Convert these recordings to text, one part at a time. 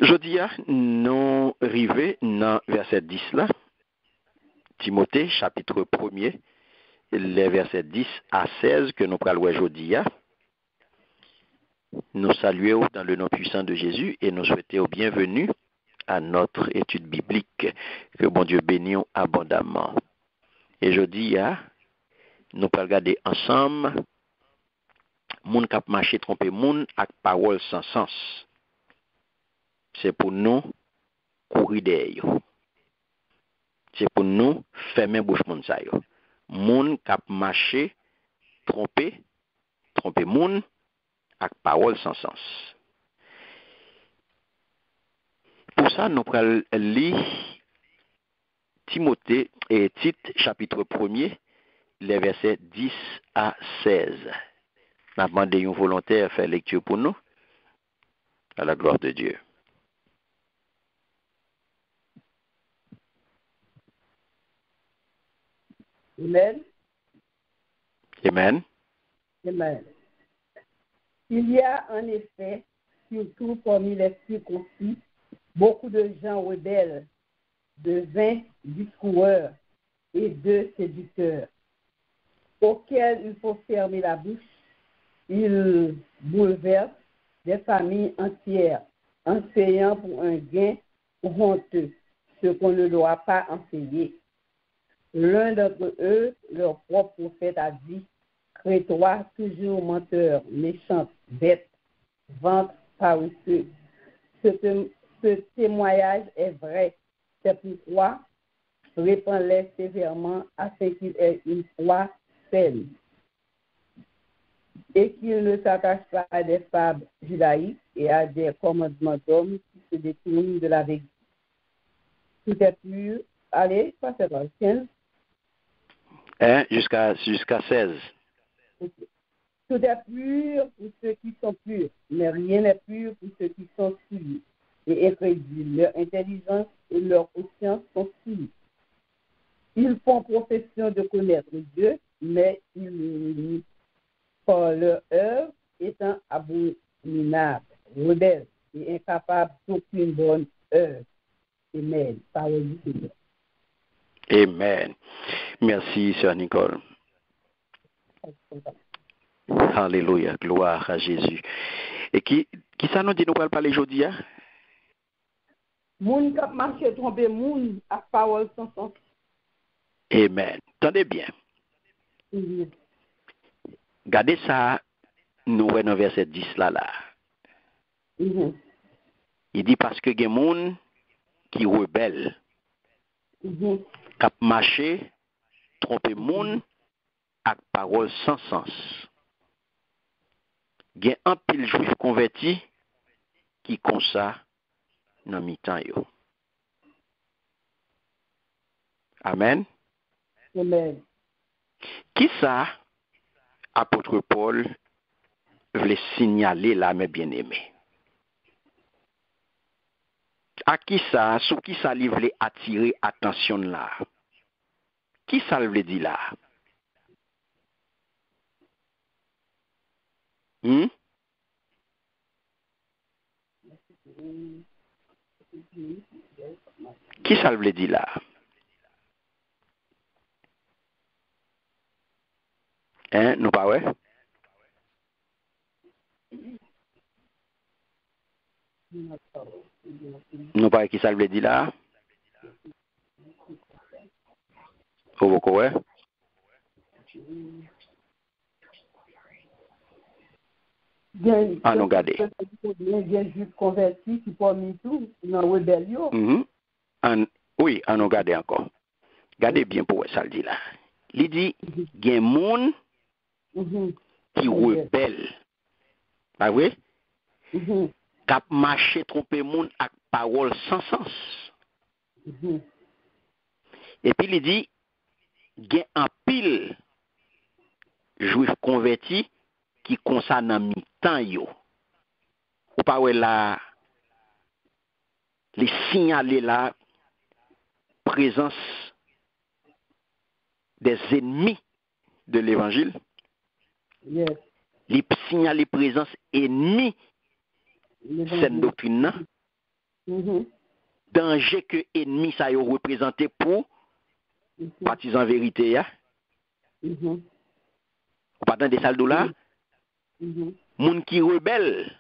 Jeudi, nous arrivons dans verset 10 là. Timothée, chapitre 1er, les versets 10 à 16 que nous parlons aujourd'hui. Nous saluons dans le nom puissant de Jésus et nous souhaitons bienvenue à notre étude biblique. Que bon Dieu bénisse abondamment. Et aujourd'hui, nous allons regarder ensemble moun kap marché tromper moun ak parole sans sens. C'est pour nous courir derrière. C'est pour nous fermer bouche moun sa yo. Moun kap marché tromper moun ak parole sans sens. Pour ça, nous allons lire Timothée et Tite, chapitre 1er, les versets 10 à 16. Nous avons demandé un volontaire à faire lecture pour nous, à la gloire de Dieu. Amen. Amen. Amen. Il y a en effet, surtout parmi les circoncis, beaucoup de gens rebelles, de vains discoureurs et de séducteurs, auxquels il faut fermer la bouche. Ils bouleversent des familles entières, enseignant pour un gain honteux ce qu'on ne doit pas enseigner. L'un d'entre eux, leur propre prophète, a dit: Crée-toi toujours menteur, méchante, bête, ventre paresseux. Ce témoignage est vrai. C'est pourquoi répands-les sévèrement afin qu'ils aient une foi saine et qu'ils ne s'attachent pas à des fables judaïques et à des commandements d'hommes qui se détournent de la vérité. Tout est pur. Allez, passez dans le 15. Jusqu'à 16. Tout est pur pour ceux qui sont purs, mais rien n'est pur pour ceux qui sont souillés et incrédules. Leur intelligence et leur conscience sont souillées. Ils font profession de connaître Dieu, mais ils, par leur œuvre, étant abominables, rebelles et incapables d'aucune bonne œuvre. Amen. Parole du Seigneur. Amen. Merci, Sœur Nicole. Alléluia. Gloire à Jésus. Et qui ça nous dit nous parler aujourd'hui? Moun kap marche tromper moun ak parole sans sens. Amen. Tendez bien. Mhm. Gardez ça, nous voyons dans verset 10 là. Mhm. Il dit parce que il y a des gens qui rebelles, Mhm. kap marché, tromper moun ak parole sans sens. Il y a un pile juif converti qui comme ça dans mi-temps yo. Amen. Amen. Qui ça apôtre Paul voulait signaler là mes bien-aimés? À qui ça, sous qui ça lui voulait attirer attention là? Qui ça le voulait dire là? Qui ça le voulait dire là? Nous pas ouais? Nous pas qui ça le voulait dire là? Vous ouais? Nous regardez. Il y a juste converti qui parmi tout dans la rébellion. Oui, nous regardez encore. Regardez bien pour ça le dit là. Il dit il y a des gens qui rebellent. Pas vrai? Cap marché tromper moun ak parole sans sens. Et puis il dit il y a un pile juif converti qui concerne dans mi-temps yo. Ou pas ouais là les signaler la présence des ennemis de l'évangile. Yes. Les signaler présence ennemie cette doctrine là. danger que ennemi ça yo représenté pour partisans vérité ya. Ou pas dans des salles de là? Moun qui rebelle,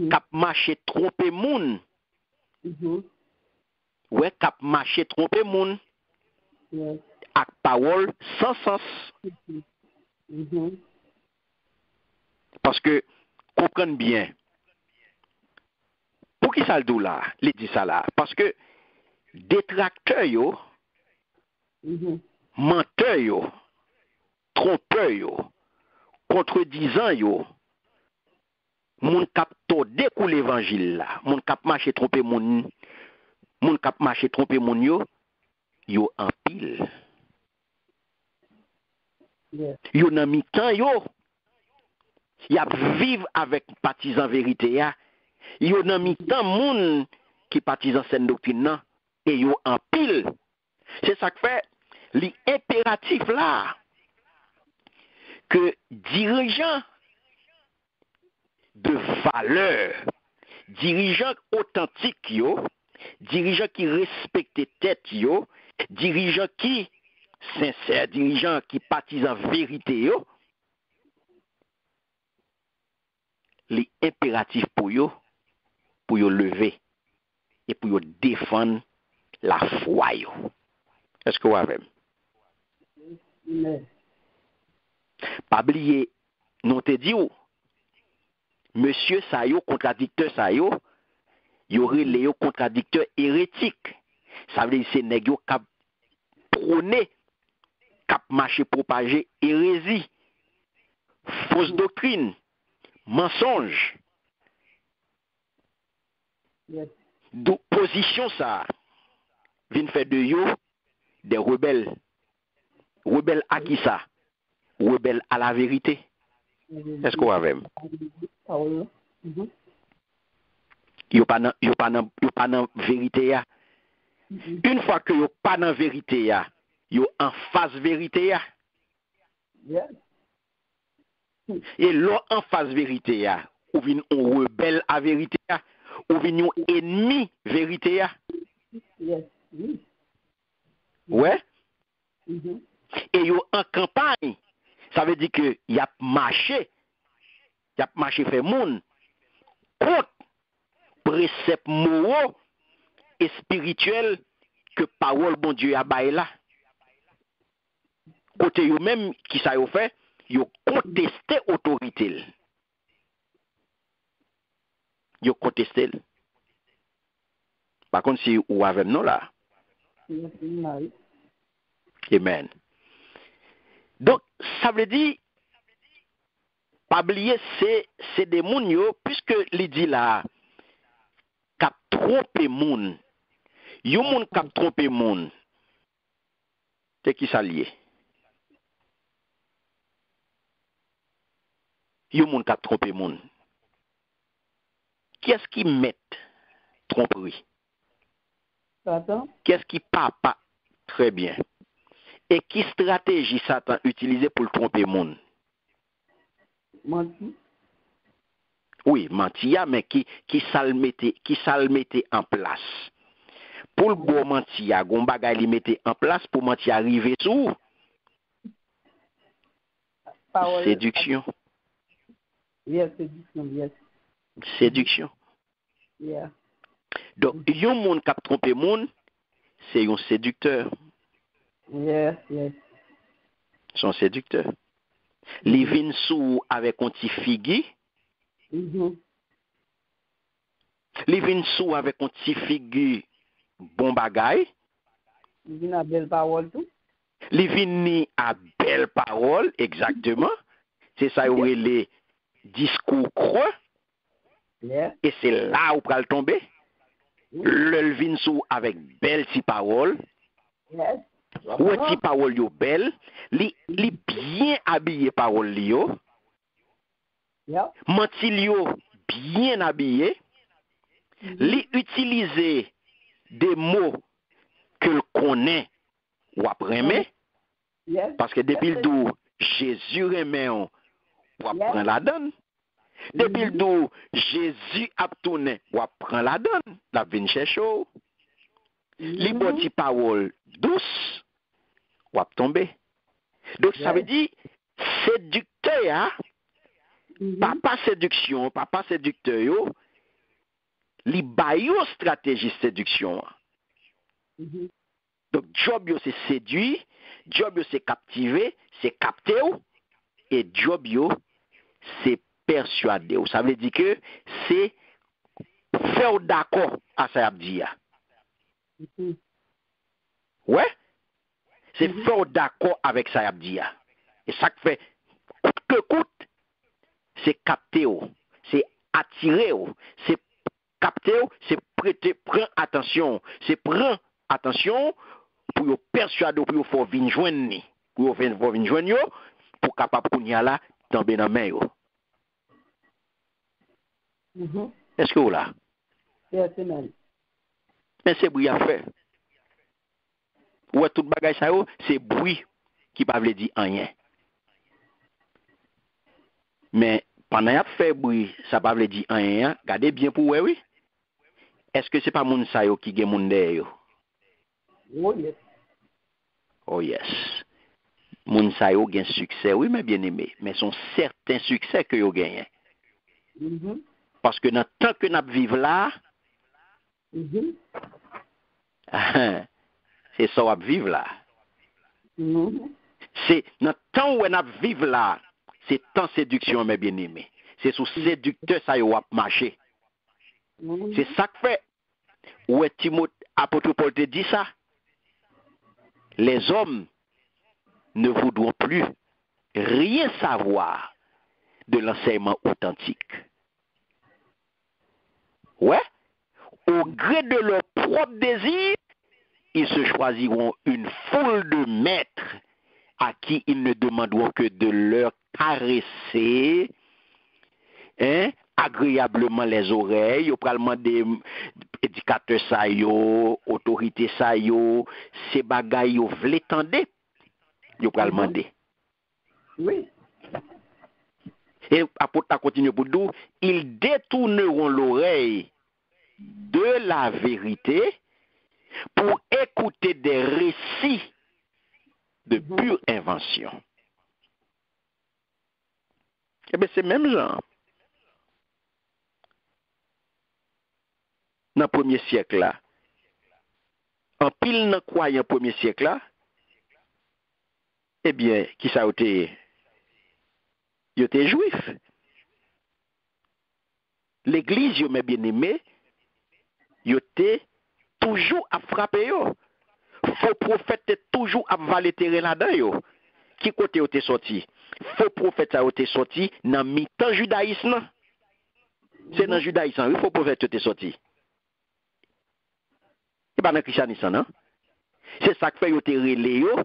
cap marché tromper moun. Ouais, cap marché tromper moun. Ak parole sans sens. Parce que, comprenez bien, pour qui ça le dit là, il dit ça là? Parce que, détracteurs yo, menteurs yo, trompeurs yo, contredisant yo, moun kap to dékou l'évangile là, moun kap marché tromper moun kap marché tromper moun yo en pile. Yo nan mi-temps yo, y a vivre avec partisans vérité ya. Yo nan mi-temps moun qui partisans saine doctrine nan, et yo en pile. C'est ça que fait l'impératif là que dirigeants de valeur, dirigeants authentiques yo, dirigeants qui respectent tête yo, dirigeants qui sincères, dirigeants qui partisans vérité yo, les impératifs pour yo lever et pour yo défendre la foi yo. Est-ce que vous avez? Pas oublier, nous te dit ou, monsieur sa yo, contradicteur sa yo, aurait les contradicteurs hérétiques. Ça veut dire c'est nèg yo k'ap prôner, k'ap marcher propager hérésie, fausse doctrine, mensonge. Donc position ça vient faire de yo des rebelles. Rebelles à qui ça? Rebelles à la vérité. Est-ce qu'on va même? Yo pas dans vérité ya. Une fois que yo pas dans vérité ya, yo en face vérité ya. Et là en face vérité ya, ou vin on rebelle à vérité ya, ou vin on ennemi vérité ya. Ouais. Et yo en campagne, ça veut dire que y a marché fait moun contre préceptes moraux et spirituels que parole bon Dieu a baillé là. Côté yo même qui ça yo fait, yo contesté autorité. Yo contesté. Par contre si ou avec nous là. Amen. Donc ça veut dire pas oublier c'est des moun yo puisque il dit là k'ap tromper moun. Yo moun k'ap tromper moun. C'est qui ça lié? Yo moun k'ap tromper moun. Qui est-ce qui met tromperie? Qui est-ce qui pas très bien? Et qui stratégie Satan utilise pour le tromper moun? Menti. Oui, menti, mais qui ça le mettait en place. Pour le bon menti, gon bagay li mette en place pour menti arriver sous séduction. Yes, séduction, yes. Séduction. Yeah. Donc, yon moun k'ap tromper moun, c'est yon séducteur. Yes, yes. Son séducteur. Li vin sou avec un petit figi. Li vin sou avec un petit figi bon bagay. Li vin à belle parole tout. Li vin ni à belle parole, exactement. C'est ça où les discours creux. Yeah. Et c'est là où pral tomber. Le vin sou avec belle si parole. Yes. Ou ti parole yo belle, li bien habillé parole li yo. Yeah. Mentil yo bien habillé. Li utiliser des mots que le connaît ou après Yes. parce que depuis le dou Jésus remet ou apprend la donne. Depuis le Jésus a tourné, ou prend la donne, la vient chercher. Les bonnes paroles douces, ou tomber. Donc ça veut dire, séducteur, papa séduction, papa séducteur, li bayo stratégie séduction. Donc job yo c'est séduit, job yo c'est captiver, c'est capter et job yo c'est persuader. Ça veut dire que c'est faire d'accord à ça dit. Ouais, c'est faire d'accord avec ça dit. Et ça fait coûte que coûte, c'est capter, c'est attirer, c'est capter, c'est prêter, prendre attention, c'est prendre attention pour yo persuader, pour yo faire venir joindre, pour yo faire venir joindre yo, pour capable qu'on y a là tomber dans main yo. Est-ce que vous là? Yes, amen. Mais c'est bruit à faire. Ouais, tout bagage ça yo, c'est bruit qui pas veut dire rien. Mais pendant y a fait bruit, ça pas veut dire rien. Regardez bien pour oui. Est-ce que c'est pas moun sa yo qui gen moun derrière yo? Oh yes. Oh yes. Moun sa yo gen succès, oui, mais bien aimé. Mais son certain succès que yo gagne. Parce que dans le temps que nous vivons là, c'est ça qu'on vivre là. C'est dans le temps où nous vivons là, c'est tant séduction, mes bien-aimés. C'est sous séducteur ça yo a marché. C'est ça que fait. Où Timothée, apôtre Paul te dit ça. Les hommes ne voudront plus rien savoir de l'enseignement authentique. Ouais, au gré de leur propre désir, ils se choisiront une foule de maîtres à qui ils ne demanderont que de leur caresser agréablement les oreilles. Ils pral demander éducateurs ça yo, autorité ça yo, ces bagailles yo vle tande. Ils pral demander. Oui. Et apôtre a continué pour dire, ils détourneront l'oreille de la vérité pour écouter des récits de pure invention. Eh bien, c'est même genre. Dans le premier siècle là, en pile dans croyant premier siècle là, eh bien, qui ça a été juif. L'église, yo mes bien-aimés, yo était toujours à frapper yo. Faux prophète est toujours à valer terrain là-dedans yo. Qui côté yo te sorti? Faux prophète ça été sorti dans mi-temps judaïsme. C'est dans judaïsme, oui, faux prophète yo te sorti. Et pas dans christianisme non. C'est ça que fait yo te relé yo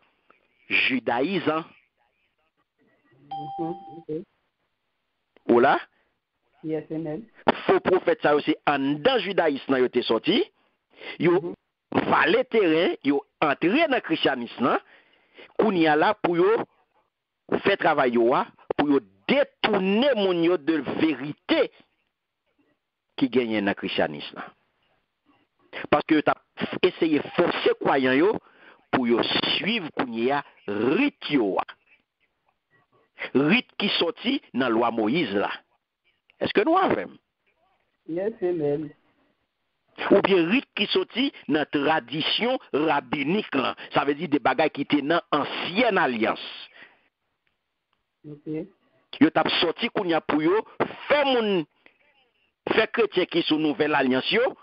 judaïsant. Ou là? Yes, amen. Faux prophète ça aussi en dans judaïsme yo te sorti. Yo valé terrain, yo entré dans christianisme. Kounya là pour yo faire travail yo pour yo détourner mon yo de vérité qui gagne dans christianisme. Parce que tu as essayé de forcer croyants yo pour yo suivre kounya rite yo. Rite qui sorti dans la loi Moïse là. Est-ce que nous avons? Yes, amen. Ou bien rite qui sorti dans la tradition rabbinique là. Ça veut dire des bagages qui étaient dans l'ancienne alliance. Okay. Yo t'a sorti kounya pour yo faire chrétien qui sous nouvelle alliance yo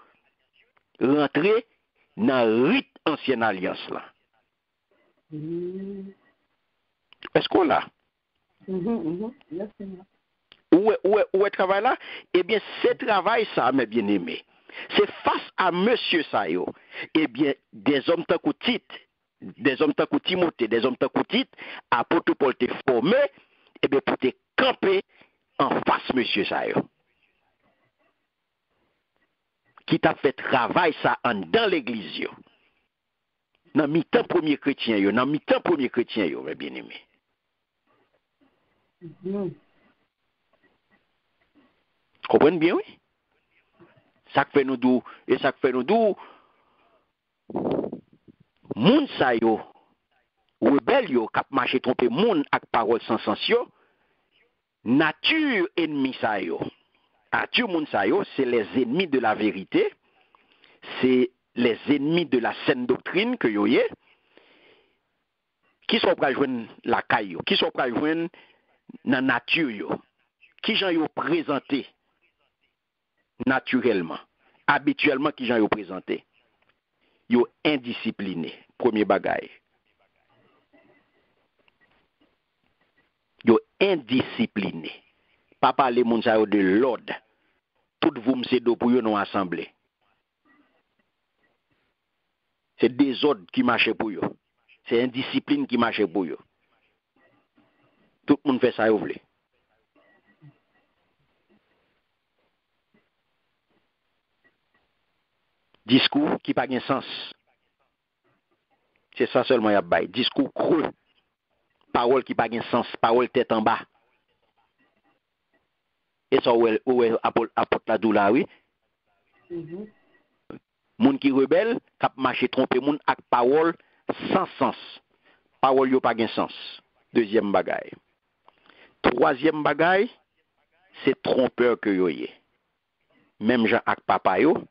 rentrer dans rite ancienne alliance là. Est-ce qu'on l'a? Yes, amen. Où est travail là? Eh bien, ce travail ça, mes bien-aimés, c'est face à monsieur ça yo. Eh bien, des hommes tant Tite, des hommes tant Timothée, des hommes tant Tite, apôtre Paul te formé, eh bien, pour te camper en face monsieur ça yo. Qui t'a fait travail ça dans l'église yo. Dans mi-temps premier chrétien yo, dans mi-temps premier chrétien yo, mes bien-aimés. Comprenez bien, oui? Ça fait nous dou, et ça fait nous dou, moun sa yo, rebelle yo, kap marché tromper moun ak parole sans sens yo, nature ennemi sa yo. Nature moun sa yo, c'est les ennemis de la vérité, c'est les ennemis de la saine doctrine que yo yé, qui sont prêts à joindre la caille yo, qui sont prêts à joindre dans nature yo, qui j'en yo présenté naturellement, habituellement qui j'en yo présenté. Yo indiscipliné, premier bagay. Yo indiscipliné. Pas parler moun sa yo de l'ordre. Tout vous m'se do pour yo non assemblée. C'est désordre qui marche pour yo. C'est indiscipline qui marche pour yo. Tout le monde fait ça yo vle. Discours qui pas gen sens. C'est ça seulement y a bay. Discours creux. Parole qui pas gen sens, parole tête en bas. Et ça où apporte la douleur oui. Moun qui rebelle, k'ap marcher tromper moun ak parole sans sens. Parole yo pas gen sens. Deuxième bagay. Troisième bagay, c'est trompeur que yo yé. Même Jean ak papa yo,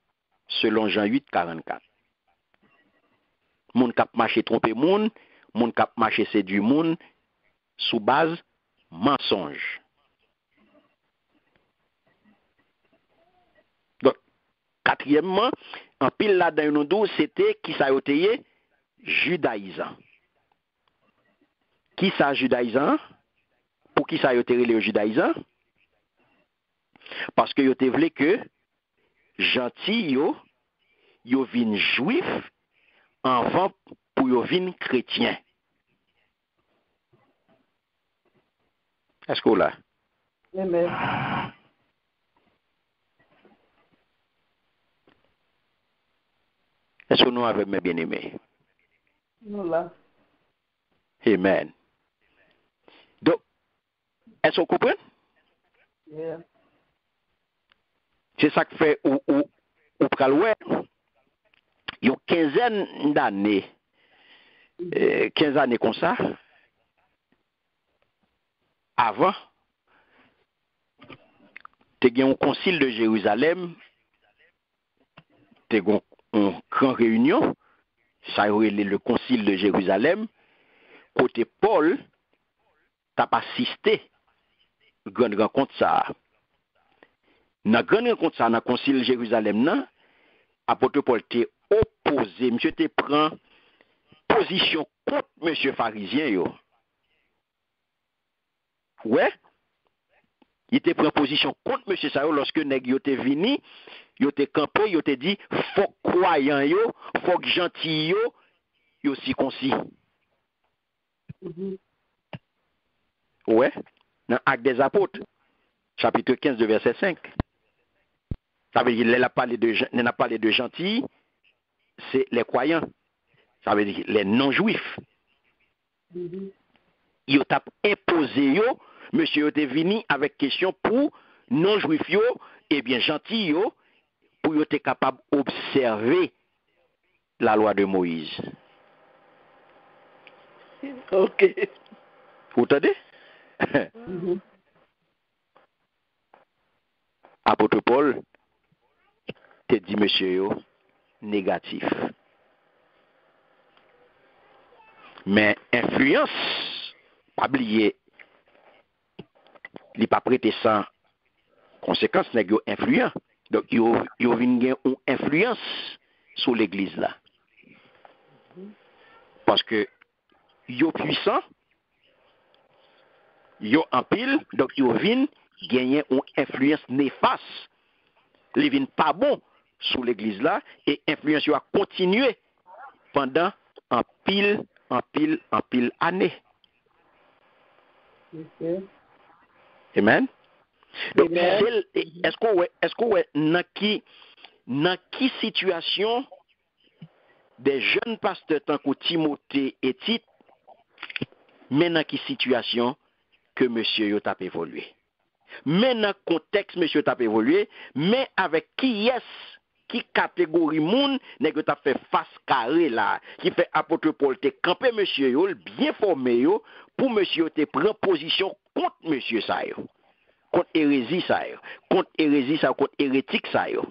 selon Jean 8, 44. Moun k'ap marcher tromper moun k'ap marcher séduire moun, sous base mensonge. Donc, quatrièmement, en pile là dans nous c'était qui ça yote judaïsant. Qui ça judaïsant? Pour qui ça yote le judaïsant? Parce que yote vle que gentil yo vin juif avant pour yo vin chrétien. Est-ce que là? Amen. Est-ce que nous avons mes bien-aimés? Nous là. Amen. Donc, est-ce que vous comprenez? Yeah. C'est ça que fait ou pral ouais. Il y a une quinzaine d'années, 15 années comme ça, avant, tu as un concile de Jérusalem, tu as une grande réunion, ça a été le concile de Jérusalem, côté Paul, tu n'as pas assisté à une grande rencontre ça. Dans la grande rencontre ça, dans le concile de Jérusalem, apôtre Paul t'est opposé, monsieur te prend position contre monsieur pharisien yo. Ouais, il te prend position contre monsieur Sao lorsque nèg yo te vini, yo te campé, yo te dit faut croyant yo, faut gentil yo si concis. Ouais, dans Actes des Apôtres, chapitre 15 de verset 5. Ça veut dire, il a parlé de gentils, c'est les croyants. Ça veut dire les non-juifs. Ils ont imposé, monsieur yo te vini avec question pour non-juifs, et bien gentils, pour être capable d'observer la loi de Moïse. Ok. Vous entendez? Apôtre Paul te dit, monsieur, négatif. Mais influence, pas oublier, il n'est pas prêté sans conséquence, n'est pas influent. Donc, il y a une influence sur l'église là. Parce que, il est puissant, il est en pile, donc il vient gagner une influence néfaste. Il vient pas bon sur l'église là, et influence a continué pendant en pile année. Okay. Amen. Donc, est-ce que dans qui situation des jeunes pasteurs tant que Timothée et Tite, mais dans qui situation que monsieur yo t'a évolué? mais dans le contexte, monsieur, t'a évolué, mais avec qui est-ce qui catégorie moun n'est que t'a fait face carré là, qui fait apôtre Paul te camper monsieur yo, bien formé yo, pour monsieur te prend position contre monsieur ça yo, contre hérésie ça yo, contre hérésie ça, contre hérétique ça yo.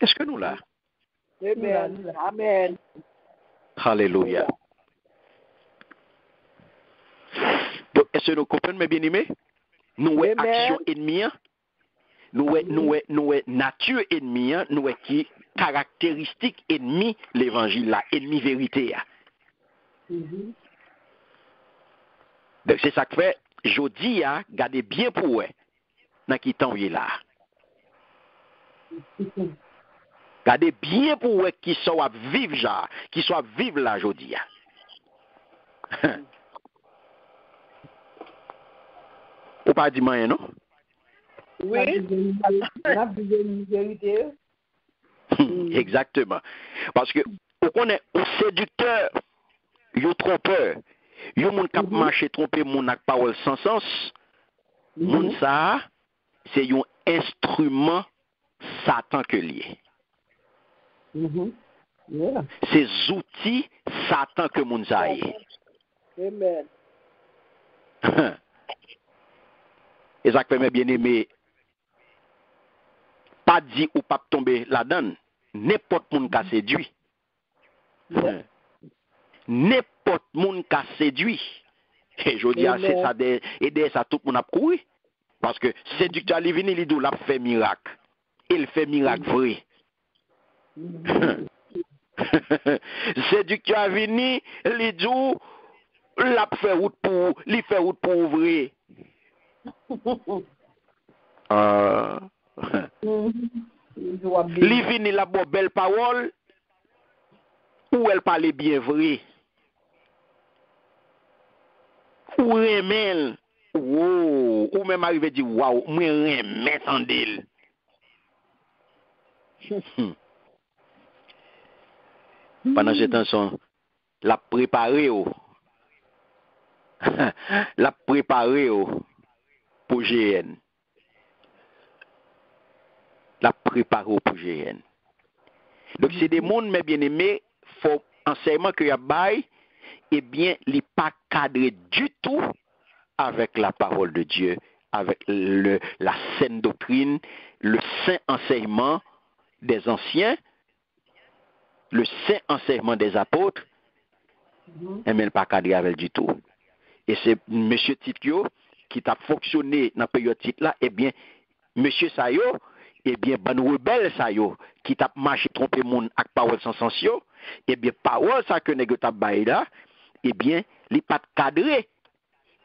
Est-ce que nous là? Amen. Amen. Alléluia. Donc, est-ce que nous comprenons, mes bien-aimés? Nous avons action ennemie, nous avons nature ennemie, nous avons qui caractéristique ennemi l'évangile là, ennemi vérité. Mhm. Donc, c'est ça que fait, je dis, gardez bien pour eux, dans qui temps il est là. Gardez bien pour eux qui sont à vivre là, qui sont à vivre là, je dis. Ou pas dire rien, non? Oui. La vérité. Exactement. Parce que, on connaît un séducteur, un trompeur, un monde qui a marché tromper mon avec parole sans sens, moun ça, c'est un instrument Satan que lié. Yeah. C'est outils Satan que moun ça y. Amen. Et ça fait mes bien-aimés, pas dit ou pas tomber là-dedans, n'importe moun qui a séduit. N'importe moun qui a séduit. Et je dis, c'est ça, aider ça tout le monde a couru. Parce que séducteur, il vient, il dit, il fait miracle. Il fait miracle vrai. Séducteur vient, il dit, il fait route pour ouvrir. Li vini la bo belle parole ou elle parle bien vrai ou remel ou même arrivé dire waouh moi remel tandil. Pendant ce temps la préparer la préparer pour GN. La préparer pour GN. Donc c'est des mondes mes bien-aimés, faut enseignement que y a bail, eh bien, il n'est pas cadré du tout avec la parole de Dieu, avec la saine doctrine, le saint enseignement des anciens, le saint enseignement des apôtres, et mais il n'est pas cadré avec du tout. Et c'est M. Titio qui a fonctionné dans la période titre là, eh bien, M. Sayo, eh bien, ban rebelle Sayo, qui t'a marché tromper moun avec parole sans sens yo, eh bien, parole ça que nèg t'a bail là, eh bien, il pas cadré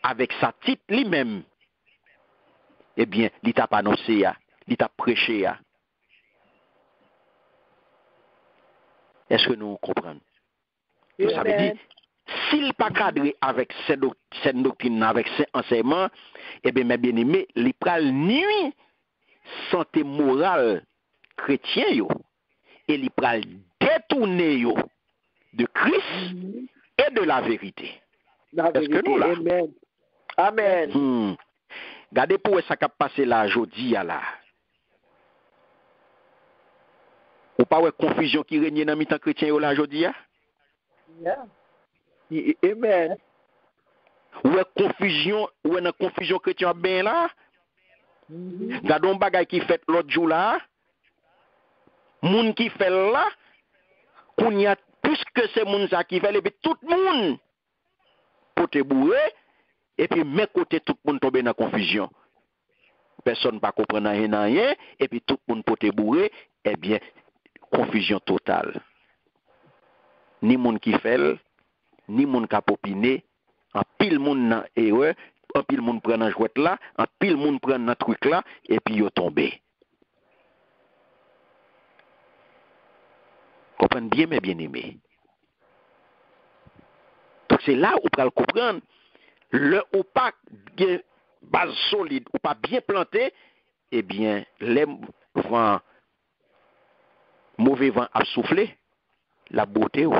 avec sa titre lui-même. Eh bien, il t'a annoncé, il t'a prêché. Est-ce que nous comprenons? Ça veut dire, s'il pas cadré avec cette doctrine, avec cet enseignement, eh bien, mes bien-aimés, il pral nuit santé morale chrétien yo, et il pral détourner yo de Christ et de la vérité. Est-ce que nous là? Amen. Amen. Gardez pour ça qui a passé là jodi là. Ou pas ouais confusion qui règne dans mi-temps chrétien yo là jodi ya? Yeah. Amen. Ou est confusion chrétien ben là? Gardons bagay qui fait l'autre jour là. Moun qui fait là, qu'on y a plus que ces moun ça qui fait, et puis tout le monde pour te bourrer, et puis mes côtés tout le monde tombe dans la confusion. Personne ne comprend rien, et puis tout le monde pour te bourrer, eh bien, confusion totale. Ni moun qui fait, ni moun qui a popiné, en pile moun nan erreur, en pile moun prend dans jouet là, en pile moun prend dans truc là, et puis yo tombé. Comprenez bien, mes bien-aimés. Donc c'est là où vous pouvez comprendre, le ou pas bien base solide, ou pas bien planté, eh bien, les vents, mauvais vent a soufflé, la beauté ou.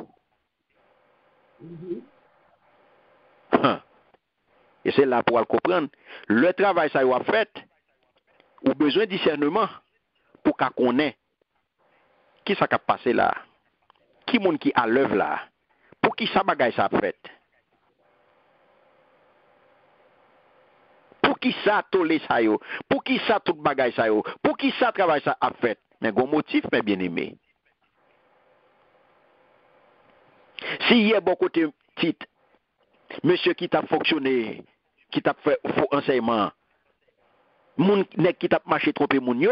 Et c'est là pour le comprendre. Le travail ça y a fait, ou besoin de discernement pour qu'on connaisse qui ça a passé là, qui monde qui à l'œuvre là, pour qui ça bagaille ça a fait. Pour qui ça tolé ça yo, pour qui ça tout bagaille ça yo, pour qui ça travail ça a fait. Mais gon motif mes bien-aimés. Si y a bon côté titre, monsieur qui t'a fonctionné, qui t'a fait faux enseignement, moun nek qui t'a marché tromper moun yo,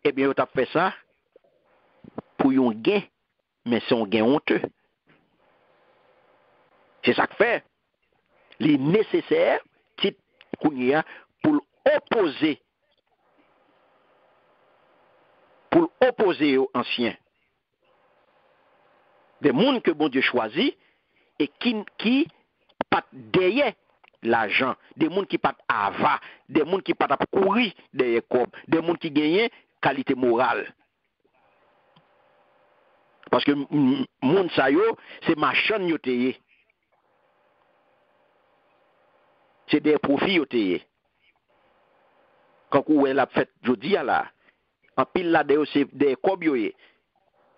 eh bien yo t'a fait ça pour yon gain, mais c'est un gain honteux. C'est ça que fait. Les nécessaires titre kounya pour opposer aux anciens. Des mondes que bon Dieu choisit et qui pas derrière l'argent, des mondes qui pas avant, des mondes qui pas courir derrière comme, des mondes qui gagnent qualité morale. Parce que monde ça yo, c'est machin yo teye. C'est des profits yo teye. Quand vous la fête jodi là, en pile là c'est des cob yo. Y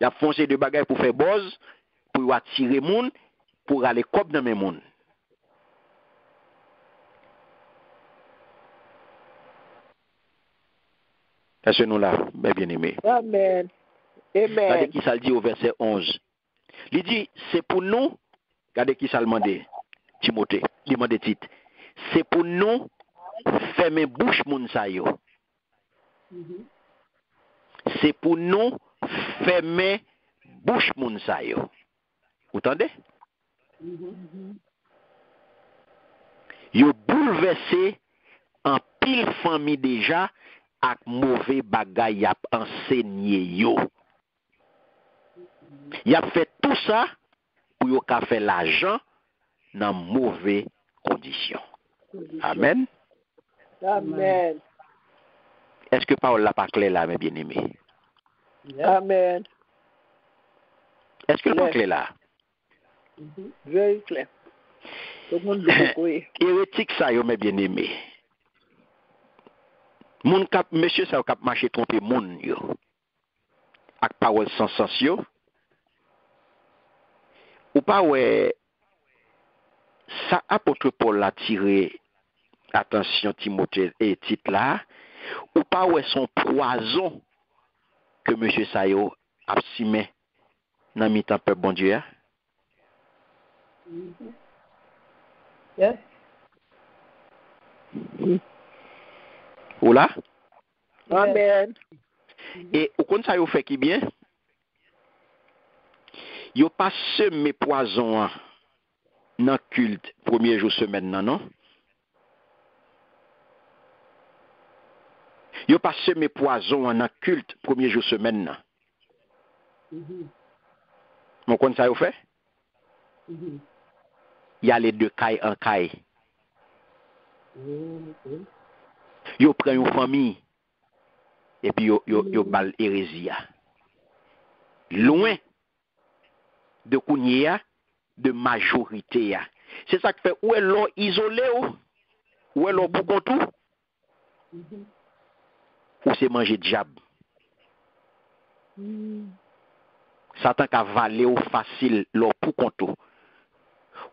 a foncé de bagages pour faire buzz, pour attirer moun, pour aller cob dans mes moun. Est-ce que nous là, bien aimé? Amen. Amen. Regardez qui ça le dit au verset 11. Il dit, c'est pour nous, regardez qui ça le demande, Timothée, il demande titre. C'est pour nous fermer bouche moun sa yo. C'est pour nous fermer bouche moun sa yo. Vous entendez? Yo bouleversé en pile famille déjà ak mauvais bagay y a enseigné yo. Y a fait tout ça pour yo ka fait l'argent dans mauvais conditions. Amen. Amen. Est-ce que parole la pas clair là mes bien-aimés? Amen. Est-ce que la clair là? Very clear. Tout le monde doit courir. Hérétique ça yo mes bien-aimés. Moun kap monsieur ça kap marché tromper moun yo. Ak parole sans sens yo. Ou pas ouais ça apôtre Paul a tiré attention Timothée et titre là, ou pas ouais son poison que monsieur Sayo a simé dans mi-temps peuple bon Dieu. Yes. Ou là? Amen. Et au compte ça yo fait qui bien? Yo pas semé poison dans culte premier jour semaine non? Yo pas semé poison dans culte premier jour semaine Mon compte ça yo fait? Il y a les deux cailles en caille. Yo prend une famille et puis yo bal hérésie. Loin de kounya de majorité. C'est ça qui fait où est l'on isolé ou est l'on pour tout ou c'est manger diable. Satan ka valé ou facile l'on pour tout.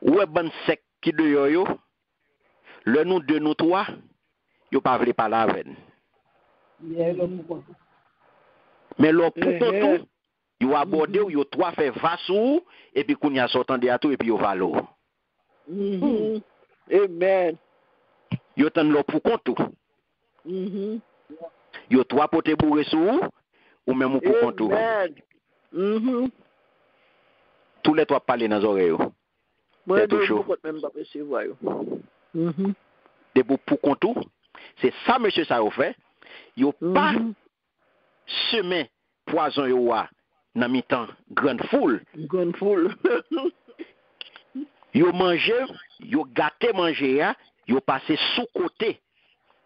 Ou est ban sec qui de yo le nous de nous trois yo pas vle parler avec. Mais l'on pour tout yo abordé ou yo trois fait vassou et puis kounya sortant de tout et puis yo valo. Amen. Yo tan l'on pour tout. Yo trois pote bourré sou ou même pour tout. Amen. Tous les trois parler dans oreilles. Moi je peux même pas recevoir yo. De pour tout, c'est ça monsieur ça fait. Yo pas semer poison yo dans mi-temps grande foule. Grande foule. Yo manger, yo gâté manger ya, yo passer sous côté.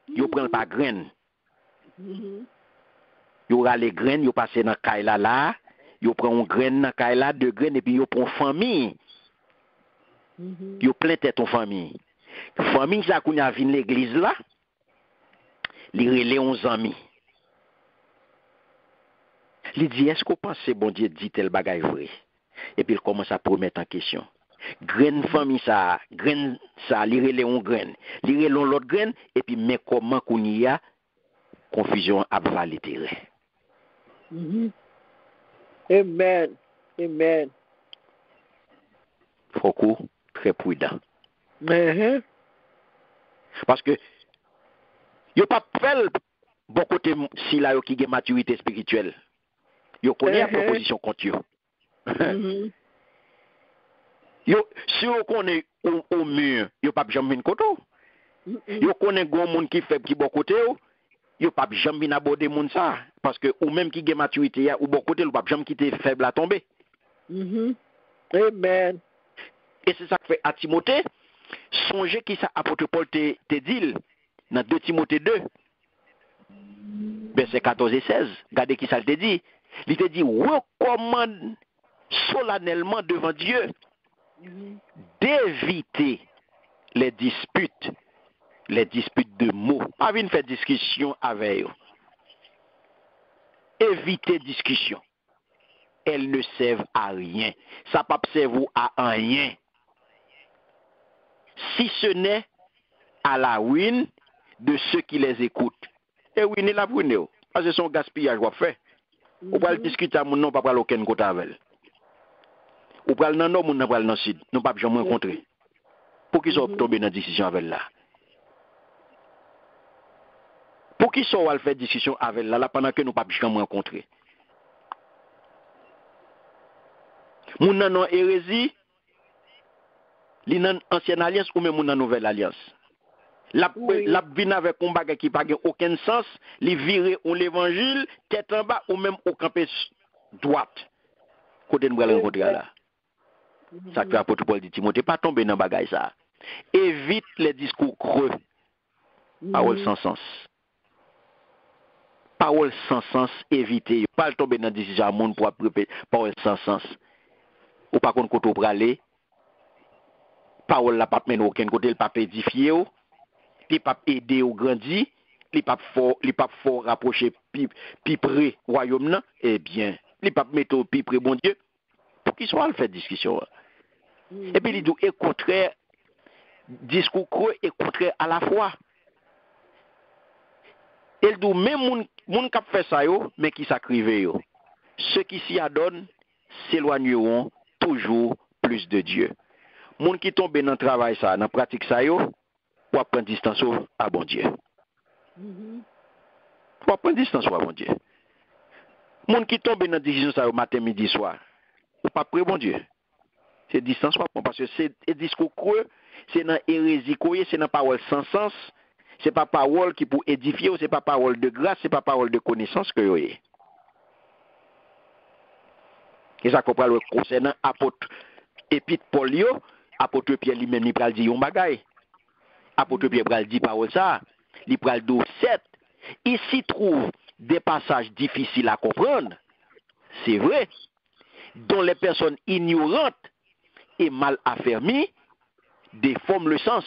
Yo prend pas graine. Yo rale graine, yo passer dans caille là, yo prend une graine dans caille là, deux graines et puis yo prend famille. Yo plein tête en famille. Famille ça qu'on a vinn l'église là, li relé 11 amis. Il dit, est-ce qu'on pense que bon Dieu dit tel bagay vrai? Et puis il commence à remettre en question. Graine famille ça, graine ça, li relé on graine. Li relé l'autre graine, et puis mais comment qu'on y a confusion à valer terrain. Amen. Amen. Faut qu'on très prudent. Parce que yo pas fait bon côté si là yo qui gen maturité spirituelle. Yo connaît la proposition contre yo. Yo si yo connaît au mur, yo pas jamais vinn côté. Yo connaît gon monde qui faible qui bon côté yo pas jamais vinn aborder monde ça parce que ou même qui gen maturité ou bon côté, ou pas jamais quitter faible à tomber. Amen. Et c'est ça que fait à Timothée, songez qui ça apôtre Paul te dit dans 2 Timothée 2 verset 14 et 16. Regardez qui ça te dit. Il te dit recommande solennellement devant Dieu d'éviter les disputes de mots. Pas venir faire discussion avec eux. Éviter discussion. Elles ne servent à rien. Ça ne peut servir à rien. Si ce n'est à la ruine de ceux qui les écoutent. Et oui, il la ruine. Parce que c'est un gaspillage qu'on fait. On va discuter avec nous, pas parler aucun côté avec. On va dans le nord, on va dans le sud. Nous ne pouvons jamais rencontrer. Pour qu'ils soient tombés dans la discussion avec là. Pour qu'ils soient faire discussion avec là, pendant que nous ne pouvons jamais rencontrer. Nous avons une hérésie, une ancienne alliance ou même une nouvelle alliance. La vin avec un bagage qui n'a aucun sens, les virer ou l'évangile, tête en bas ou même au campé droite. Côté nous allons rencontrer là. Ça fait apôtre Paul dit Timothée, pas tomber dans bagage ça. Évite les discours creux. Parole sans sens. Parole sans sens, évitez. Pas tomber dans décision à monde pour appeler parole sans sens. Ou pas qu'on côté pour aller. Parole la pas mener aucun côté, il pas édifier ou. Il pas aider ou grandir, il pas fort rapprocher pi près royaume là, eh bien, il pas mettre pi près bon Dieu pour qu'il soit faire discussion. Et puis il dit et contraire discours creux et contraire à la fois. Il dit même moun qui fait ça yo, mais qui s'acrive yo. Ceux qui s'y adonnent s'éloigneront toujours plus de Dieu. Moun qui tombe dans le travail ça, dans pratique ça yo, pour prendre distance à bon Dieu. Pour prendre distance à bon Dieu. Moun qui tombe dans décision ça matin, midi, soir, ou pas prendre bon Dieu. C'est distance parce que c'est discours creux, c'est dans hérésie, c'est dans parole sans sens, c'est pas parole qui pour édifier, c'est pas parole de grâce, c'est pas parole de connaissance que vous avez. Et ça comprend le concernant apôtre Épître Paul yo, apôtre Pierre lui-même il pral dire un bagay. Apôtre Pierre pral dit parole ça, il pral do 7. Il s'y trouve des passages difficiles à comprendre. C'est vrai, dont les personnes ignorantes et mal affermies déforment le sens,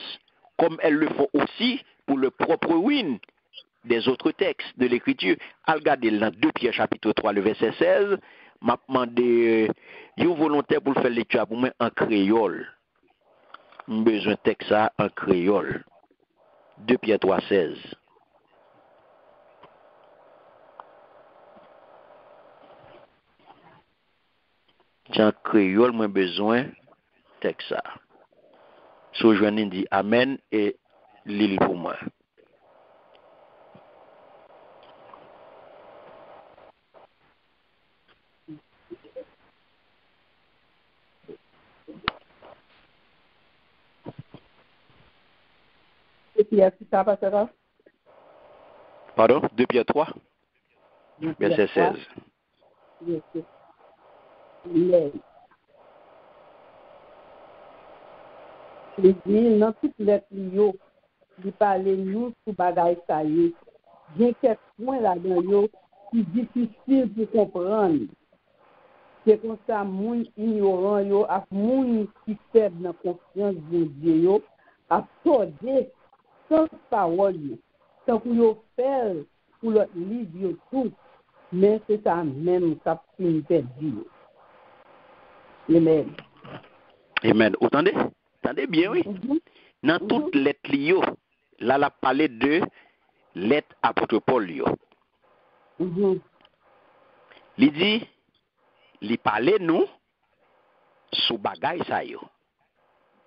comme elles le font aussi pour le propre ruine des autres textes de l'Écriture. À regarder dans 2 Pierre chapitre 3, le verset 16, m'a demandé un volontaire pour faire lecture pour moi en créole. J'ai besoin de texte ça en créole. 2 Pierre 3, 16. En créole, j'ai besoin de texte ça. So je dis Amen et l'île pour moi. Et puis, est-ce que ça passera? Pardon? 2 Pierre 3, verset 16. Les dit, dans toutes les plios, il parle nous sous bagaille ça y est. Bien quelques points là-dedans qui difficile pour comprendre. c'est comme ça, moun ignorant yo, ak moun qui faible dans confiance de Dieu yo, a tordé sans parole yo. Tant que yo fait pour l'autre livre yo tout, mais c'est ça même ça finit perdu. Amen. Amen. Vous entendez? Attendez bien, oui. Dans toute lettre yo, là, la parlé de lettre apôtre Paul yo. Il dit, il parle nous sous bagay sa yo.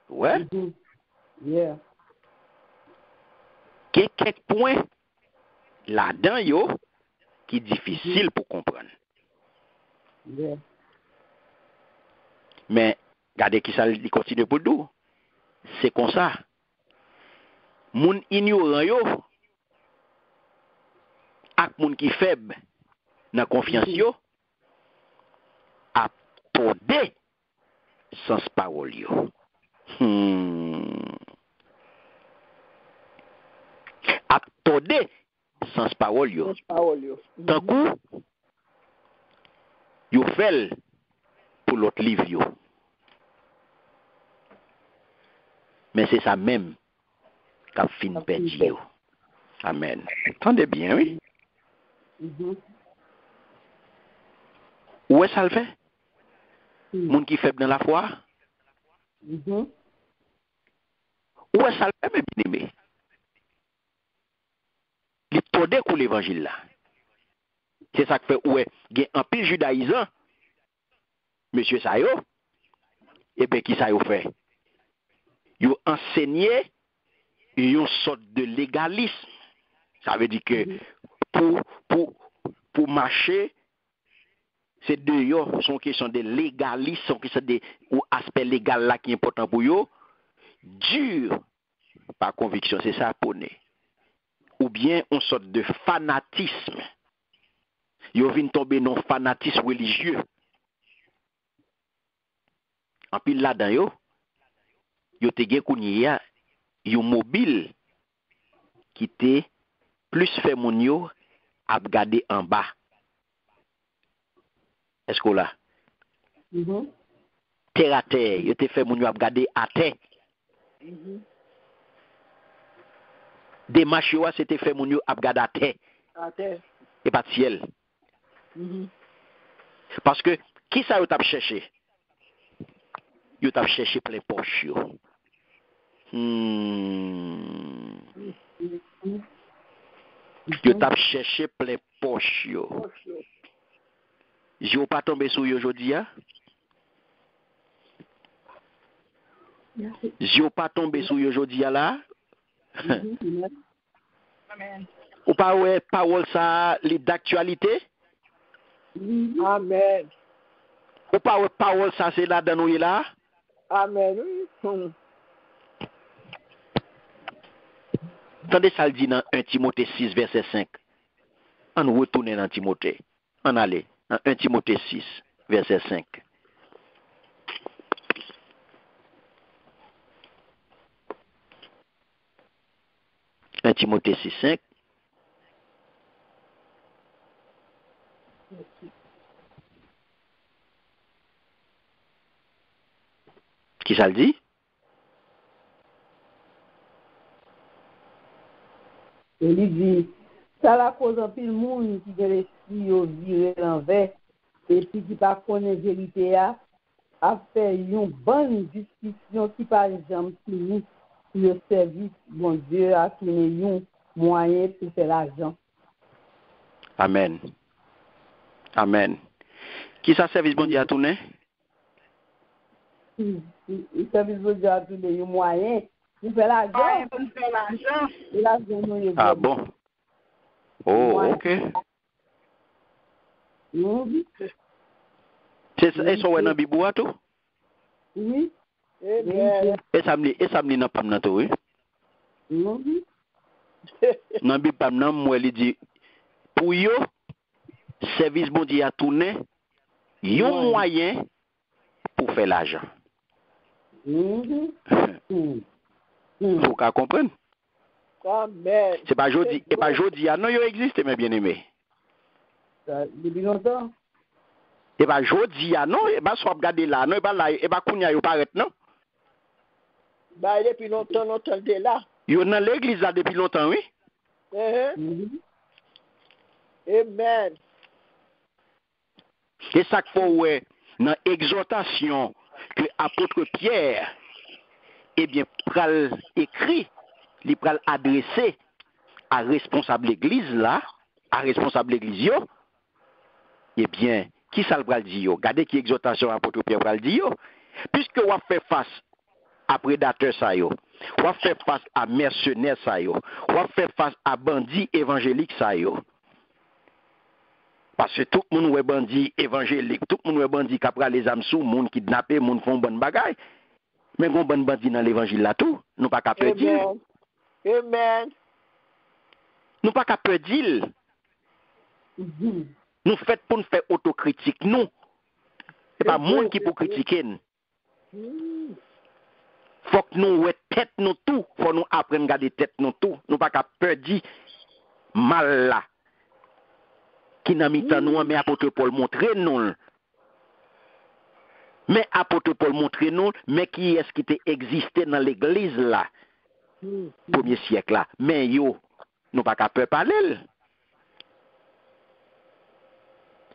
Ouais. Yeah. Quelques points là-dedans yo qui difficile pour comprendre. Yeah. Mais regardez qui ça il continue pour nous. C'est comme ça. Moun ignorant yo ak moun qui faible dans confiance yo a tordé sans parole yo. A tordé sans parole yo. Tant coup yo fait pour l'autre livre yo. Mais c'est ça même qu'a fin perdu yo. Amen. Entendez bien, oui? Où est-ce ça le fait? Moun qui faible dans la foi? Où est-ce ça le fait, mes bien-aimés? Il tordé pour l'évangile là. C'est ça que fait, ouais, il y a un pile judaïsant, monsieur Sayo, et bien qui ça y fait? Il a enseigné une sorte de légalisme. Ça veut dire que pour marcher, ces deux yo sont question de légalisme, sont question de ou aspect légal là qui est important pour eux, dur par conviction, c'est ça pour nous. Ou bien une sorte de fanatisme. Yo vient tomber dans fanatisme religieux. En pile là-dedans yo te gen kounya yo mobile qui te plus fait moun yo ap gade en bas. Est-ce que là? Terre à terre, yo te fait moun yo ap gade à terre. Démarche yo c'était fait moun yo ap gade à terre. À terre. Et pas de ciel. Parce que qui ça yo t'a cherché? Yo t'a cherché plein poche yo. Yo t'a cherché plein poche yo. Je pas tombé sur yo aujourd'hui hein? Je pas tombé sur yo aujourd'hui là. Amen. Ou pas ouais parole ça les d'actualité? Amen. Ou pas ouais parole ça c'est là dans nous là? Amen. Attendez ça le dit dans 1 Timothée 6 verset 5. On retourne dans Timothée. On allait dans 1 Timothée 6 verset 5. Timothée 6, 5. Qui ça le dit? Il dit, ça la cause un pile monde qui a l'esprit au viré l'envers, et puis qui pas connaît vérité a fait une bonne discussion qui par exemple finit le service, bon Dieu a fini un moyen pour faire l'argent. Amen. Amen. Qui ça service bon Dieu a tourné? Le service bon Dieu a tourné un moyen pour faire l'argent. Ah bon? Oh, ok. C'est ça, est-ce que dans Bible tout? Oui. Et ça me n'a pas nan tout, oui. Dans Bible pas nan moi il dit pour yo service bon Dieu a tourné yon moyen pour faire l'argent. Faut qu'à comprendre. Amen. C'est pas jodi, et pas jodi, non yo existe mes bien-aimés. Depuis longtemps. Et bien, jodi, non, et bien, soit regarder là, non, et bien, là, et bien, kounya, yo paraît, non? Bah, depuis longtemps, t'es là. Yo dans l'église là depuis longtemps, oui? Amen. Et ça qu'il faut, ouais, dans l'exhortation que l'apôtre Pierre, eh bien, pral écrit, il pral adressé à responsable l'église là, à responsable l'église yo, eh bien, qui ça le pral dit yo? Regardez qui exhortation l'apôtre Pierre pral dit yo. Puisque on fait face à prédateurs ça yo, on fait face à mercenaires ça yo, on fait face à bandits évangéliques ça yo. Parce que tout le monde est bandit évangélique, tout le monde est bandit qui a les âmes sous, monde kidnappé, monde font bonne bagaille. Mais on bon bandit dans l'évangile là tout, nous pas qu'à peur dire. Amen. Nous pas qu'à peur dire. Nous fait pour nous faire autocritique nous. C'est pas monde qui pour critiquer nous. Faut que nous ouais tête nous tout, faut nous apprendre à garder tête nous tout. Nous pas qu'à peur dire mal là. Qui n'a mis nous mais apôtre Paul montrer nous. Mais apôtre Paul montrer nous, mais qui est-ce qui existé dans l'église là? Premier siècle là. Mais yo, nous pas qu'à peur parler.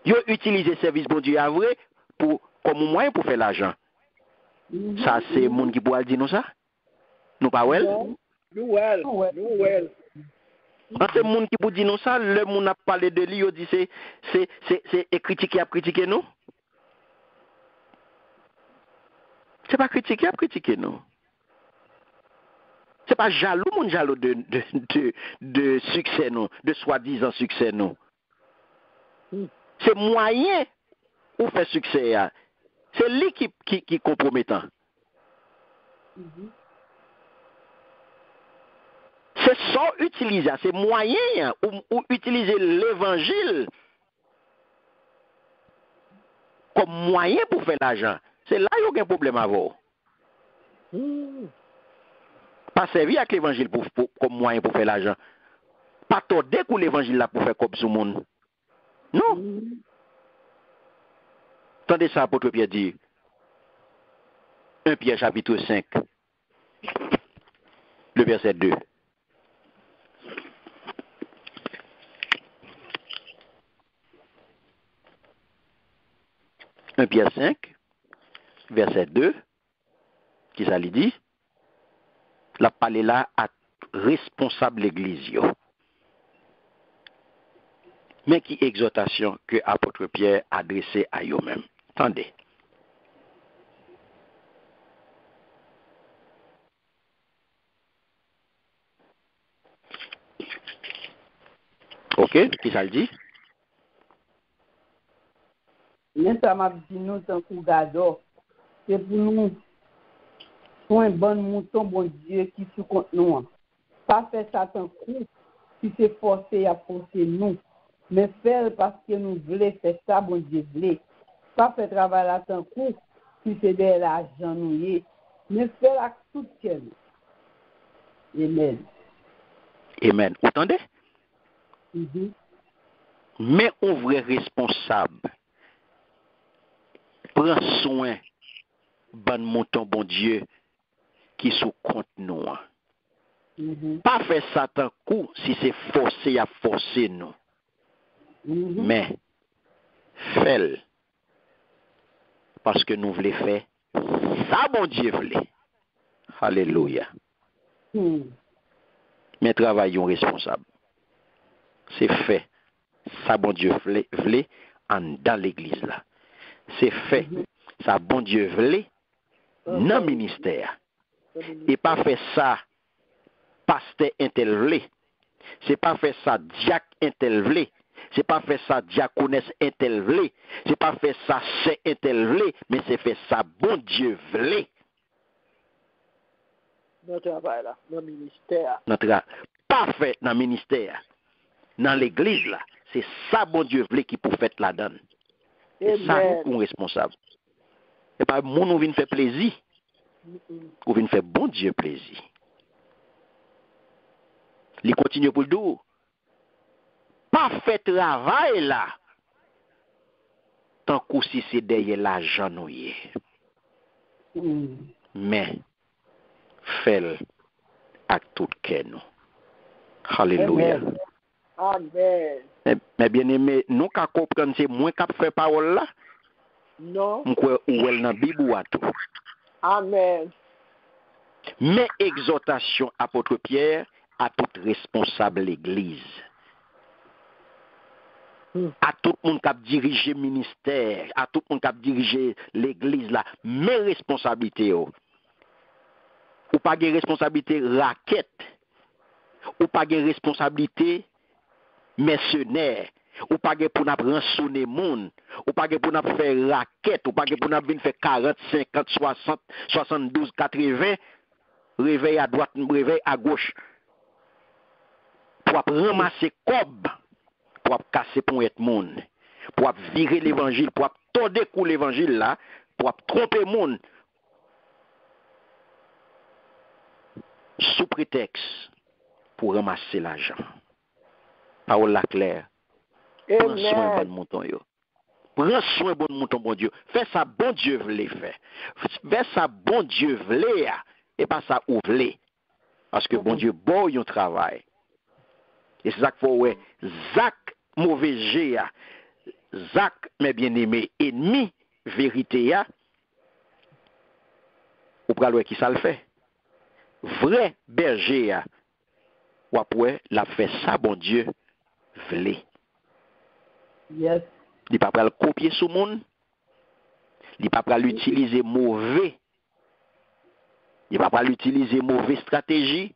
Yo utiliser service bon Dieu à vrai pour comme moyen pour faire l'argent. Ça c'est monde qui pourra dire nous ça? Nous pas well? Nous well. C'est monde qui pour dire nous ça, le monde a parlé de lui, yo dit c'est critiquer nous. C'est pas critiquer nous. C'est pas jaloux de succès nous, de soi-disant succès nous. C'est moyen pour faire succès. C'est lui qui compromettant. C'est ça utiliser, c'est moyen ou utiliser l'évangile comme moyen pour faire l'argent. C'est là qu'il y a aucun problème à avoir. Pas servir avec l'évangile comme moyen pour faire l'argent. Pas torder pour l'évangile là pour faire comme tout le monde. Non. Tendez ça, apôtre Pierre dit. 1 Pierre chapitre 5, le verset 2. Un Pierre 5, verset 2, qui ça lui dit? La parler là à responsable l'église. Mais qui exhortation que apôtre Pierre adressé à eux-mêmes. Attendez. Ok, qui ça le dit? Mais ça m'a dit nous, tant qu'on garde, c'est pour nous, pour un bon mouton, bon Dieu, qui sous compte nous. Pas faire ça tant coup, si c'est forcé à forcer nous. Mais faire parce que nous voulons faire ça, bon Dieu voulait. Pas faire travail là tant coup, si c'est de l'argent nous y. Mais faire avec tout cœur. Amen. Amen. Vous entendez? Mais on vrai responsable. Prends soin, bon mouton, bon Dieu, qui sous compte nous. Pas faire ça tant coup si c'est forcé à forcer nous. Mais fais-le parce que nous voulons faire ça, bon Dieu voulait. Alléluia. Mais travaillons responsables. C'est fait. Ça, bon Dieu voulait dans l'église là. C'est fait. Ça, bon Dieu voulait dans le ministère. Et pas fait ça, pasteur intel voulait. C'est pas fait ça, diacre intel voulait. C'est pas fait ça, diaconesse intel voulait. C'est pas fait ça, c'est intel voulait. Mais c'est fait ça, bon Dieu voulait. Notre travail là, dans le ministère. Pas fait dans le ministère. Dans l'église là. C'est ça, bon Dieu voulait qui pour faire la donne. C'est ça qu'on est responsable. Et pas mon nous vient faire plaisir. Ou vient faire bon Dieu plaisir. Il continue pour le dos. Pas fait travail là. tant que si c'est derrière l'argent nous y est. Mais fais-le avec tout cœur nous. Alléluia. Amen. Mais bien aimé, nous qu'à comprendre c'est moins qu'à faire parole là. Non. M'kwe ou elle dans Bible ou à tout. Amen. Mais exhortation apôtre Pierre à tout responsable l'église. À tout le monde qui a dirigé le ministère, à tout le monde qui a dirigé l'église là, mes responsabilités. Ou pas de responsabilité raquette, ou pas de responsabilité mercenaire, ou pas pour nous rançonner monde, ou pas pour nous faire raquette, ou pas pour nous venir faire 40, 50, 60, 72, 80, réveil à droite, réveil à gauche, pour ramasser cob, pour casser pour être monde, pour virer l'évangile, pour tordre coup l'évangile là, pour tromper monde sous prétexte pour ramasser l'argent. Parole la claire. Prends soin bon mouton yo. Prends soin bon mouton bon Dieu. Fais ça bon Dieu voulait faire. Fais ça bon Dieu voulait et pas ça ou voulait. Parce que bon Dieu bon yon travail. Et c'est ça qu'il faut ouais. Zach mauvais G Zach mes bien-aimés ennemi vérité ya. Ou pral qui ça le fait. Vrai berger ya. Ou après la fait ça bon Dieu voulait. Yes. Il pas pral copier sous monde. Il pas pral utiliser mauvais. Il pas pral utiliser mauvaise stratégie.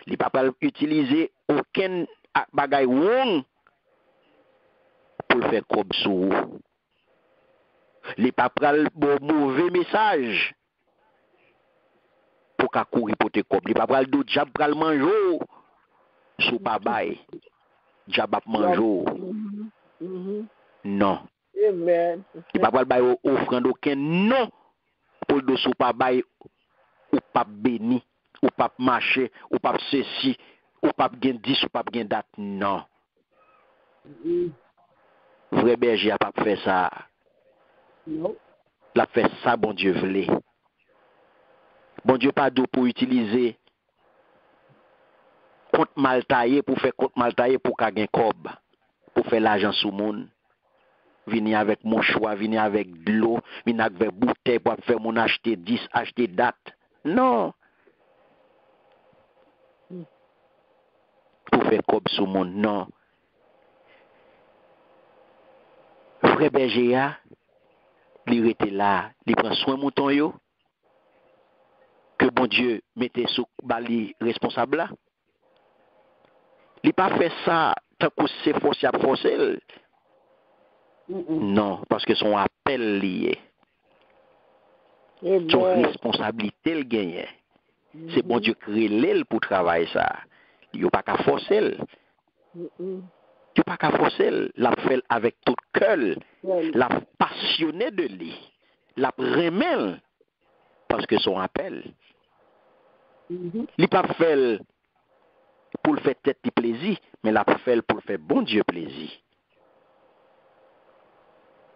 Il pas pral utiliser aucun bagay wrong pour faire comme sous. Il pas pral mauvais message pour qu'à courir pour te comme. Il pas pral d'autres diable pral manger sous pas bail. Diable manger. Non. Amen. Il pas pral bail offrande aucun non pour de sous pas bail ou pas béni, ou pas marcher, ou pas ceci, ou pas gen 10, ou pas gen date. Non. Vrai berger a pas fait ça. Non. La fait ça, bon Dieu voulait. Bon Dieu pas d'eau pour utiliser compte mal taillé pour faire compte mal taillé pour qu'à gen cob, pour faire l'argent sous monde. Venir avec mon choix, venir avec de l'eau, venir avec bouteille pour faire mon acheter 10, acheter date. Non. Pour faire cob sous monde, non. Vrai berger a, il était là, il prend soin mouton yo, que bon Dieu mette sous bali responsable là. Il pas fait ça tant que c'est forcé à forcer. Non, parce que son appel lié. Son responsabilité le gagne. C'est bon Dieu créé l'elle pour travailler ça. Il pas qu'à forcer. Tu pas qu'à forcer, l'a fait avec tout cœur, l'a passionné de lui, l'a remet parce que son appel. Il pas fait pour le faire tête de plaisir, mais l'a fait pour le faire bon Dieu plaisir.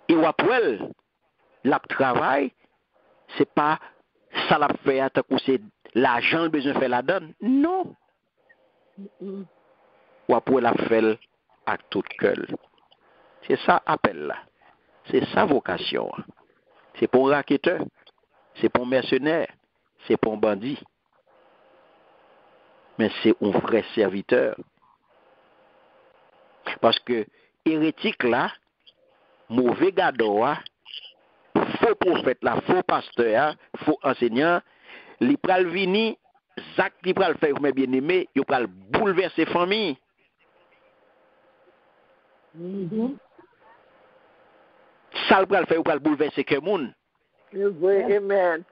Et après, la travail, c'est pas ça l'a fait à tant que c'est l'argent besoin de faire la donne. Non. Ou après la fait à tout cœur. C'est ça appel là. C'est sa vocation. C'est pour un raquetteur, c'est pour un mercenaire, c'est pour un bandit. Mais c'est un vrai serviteur. Parce que hérétique là, mauvais gado, faux prophète là, faux pasteur, faux enseignant, li pral vini, Zach li pral faire mes bien-aimés, il pral bouleverser famille. Ça le pral faire, il pral bouleverser que moun. Amen.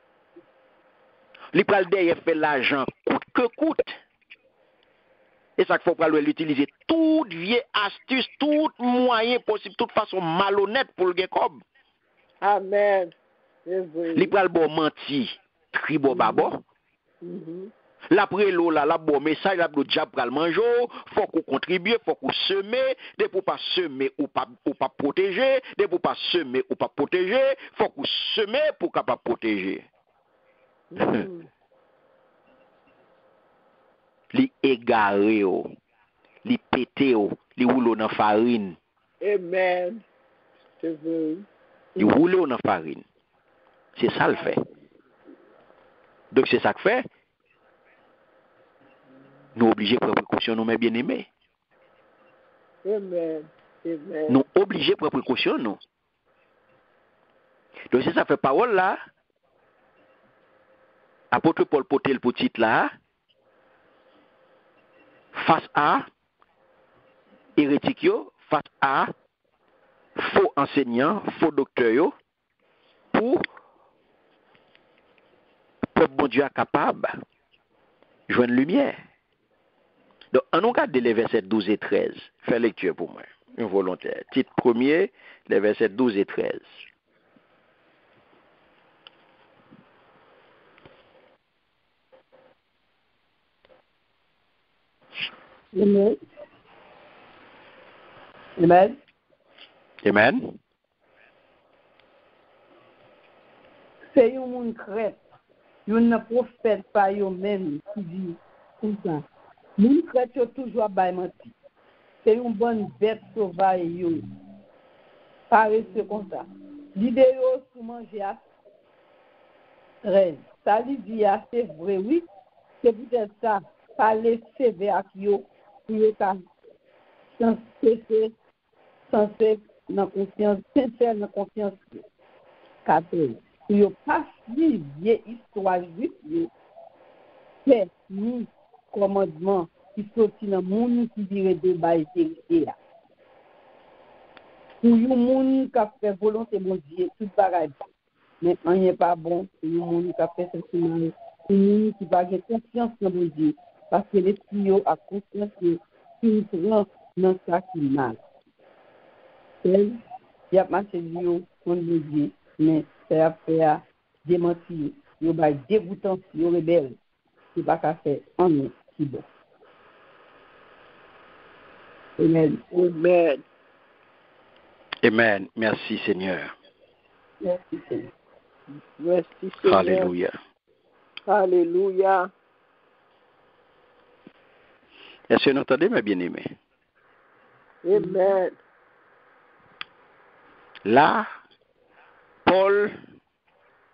Li pral derrière faire l'argent coûte que coûte. Et ça qu'il faut l'utiliser toute vieille astuce, tout moyen possible, toute façon malhonnête pour le gars. Amen. Li pral bon menti, tri bo babo. L'après l'eau là, la bon message, la bon diable pral manger, faut qu'on contribue, faut qu'on semer, de pour pas semer ou pas protéger, de pour pas semer ou pas protéger, faut qu'on semer pour capable protéger. Li égaré, li pété, li roule dans farine. Amen. C'est vrai. Li roule dans farine. C'est ça le fait. Donc c'est ça que fait. Nous obligés de prendre précaution, nous, mes bien-aimés. Amen. Amen. Nous obligés de prendre précaution, nous. Donc c'est ça fait parole là. Apôtre Paul portait le petit là. Face à hérétiques, face à faux enseignants, faux docteurs, pour peuple bon Dieu capable de joindre lumière. Donc, on regarde les versets 12 et 13. Fais lecture pour moi, un volontaire. Titre premier, les versets 12 et 13. Amen. Amen. Amen. C'est un monde crête. Il y a un prophète par eux-mêmes qui dit comme ça. Moun crête yo toujours bay menti. C'est une bonne bête sauvage yo. Paresse comme ça. L'idée yo sous manger à reine. Ça lui dit c'est vrai oui. C'est peut-être ça. Parler sévère avec yo pour yo ta censé dans confiance, sincère dans confiance. Katel. Pour yo pas suivre histoire juste c'est ni commandement qui sorti dans monde qui dirait de bail vérité là. Pour yo monde qui fait volonté bon Dieu tout pareil. Mais rien pas bon, pour yo monde qui fait ce mal. Pour monde qui pas confiance dans bon Dieu parce que l'esprit yo a confiance qu'il prend dans ça qui mal. Il y a marché yo on Dieu mais c'est après démentir, yo ba dégoûtant, yo rebelle. C'est pas qu'à faire en nous qui bon. Amen. Amen. Amen. Merci Seigneur. Merci Seigneur. Merci Seigneur. Alléluia. Alléluia. Est-ce que vous entendez, mes bien-aimés? Amen. Là, Paul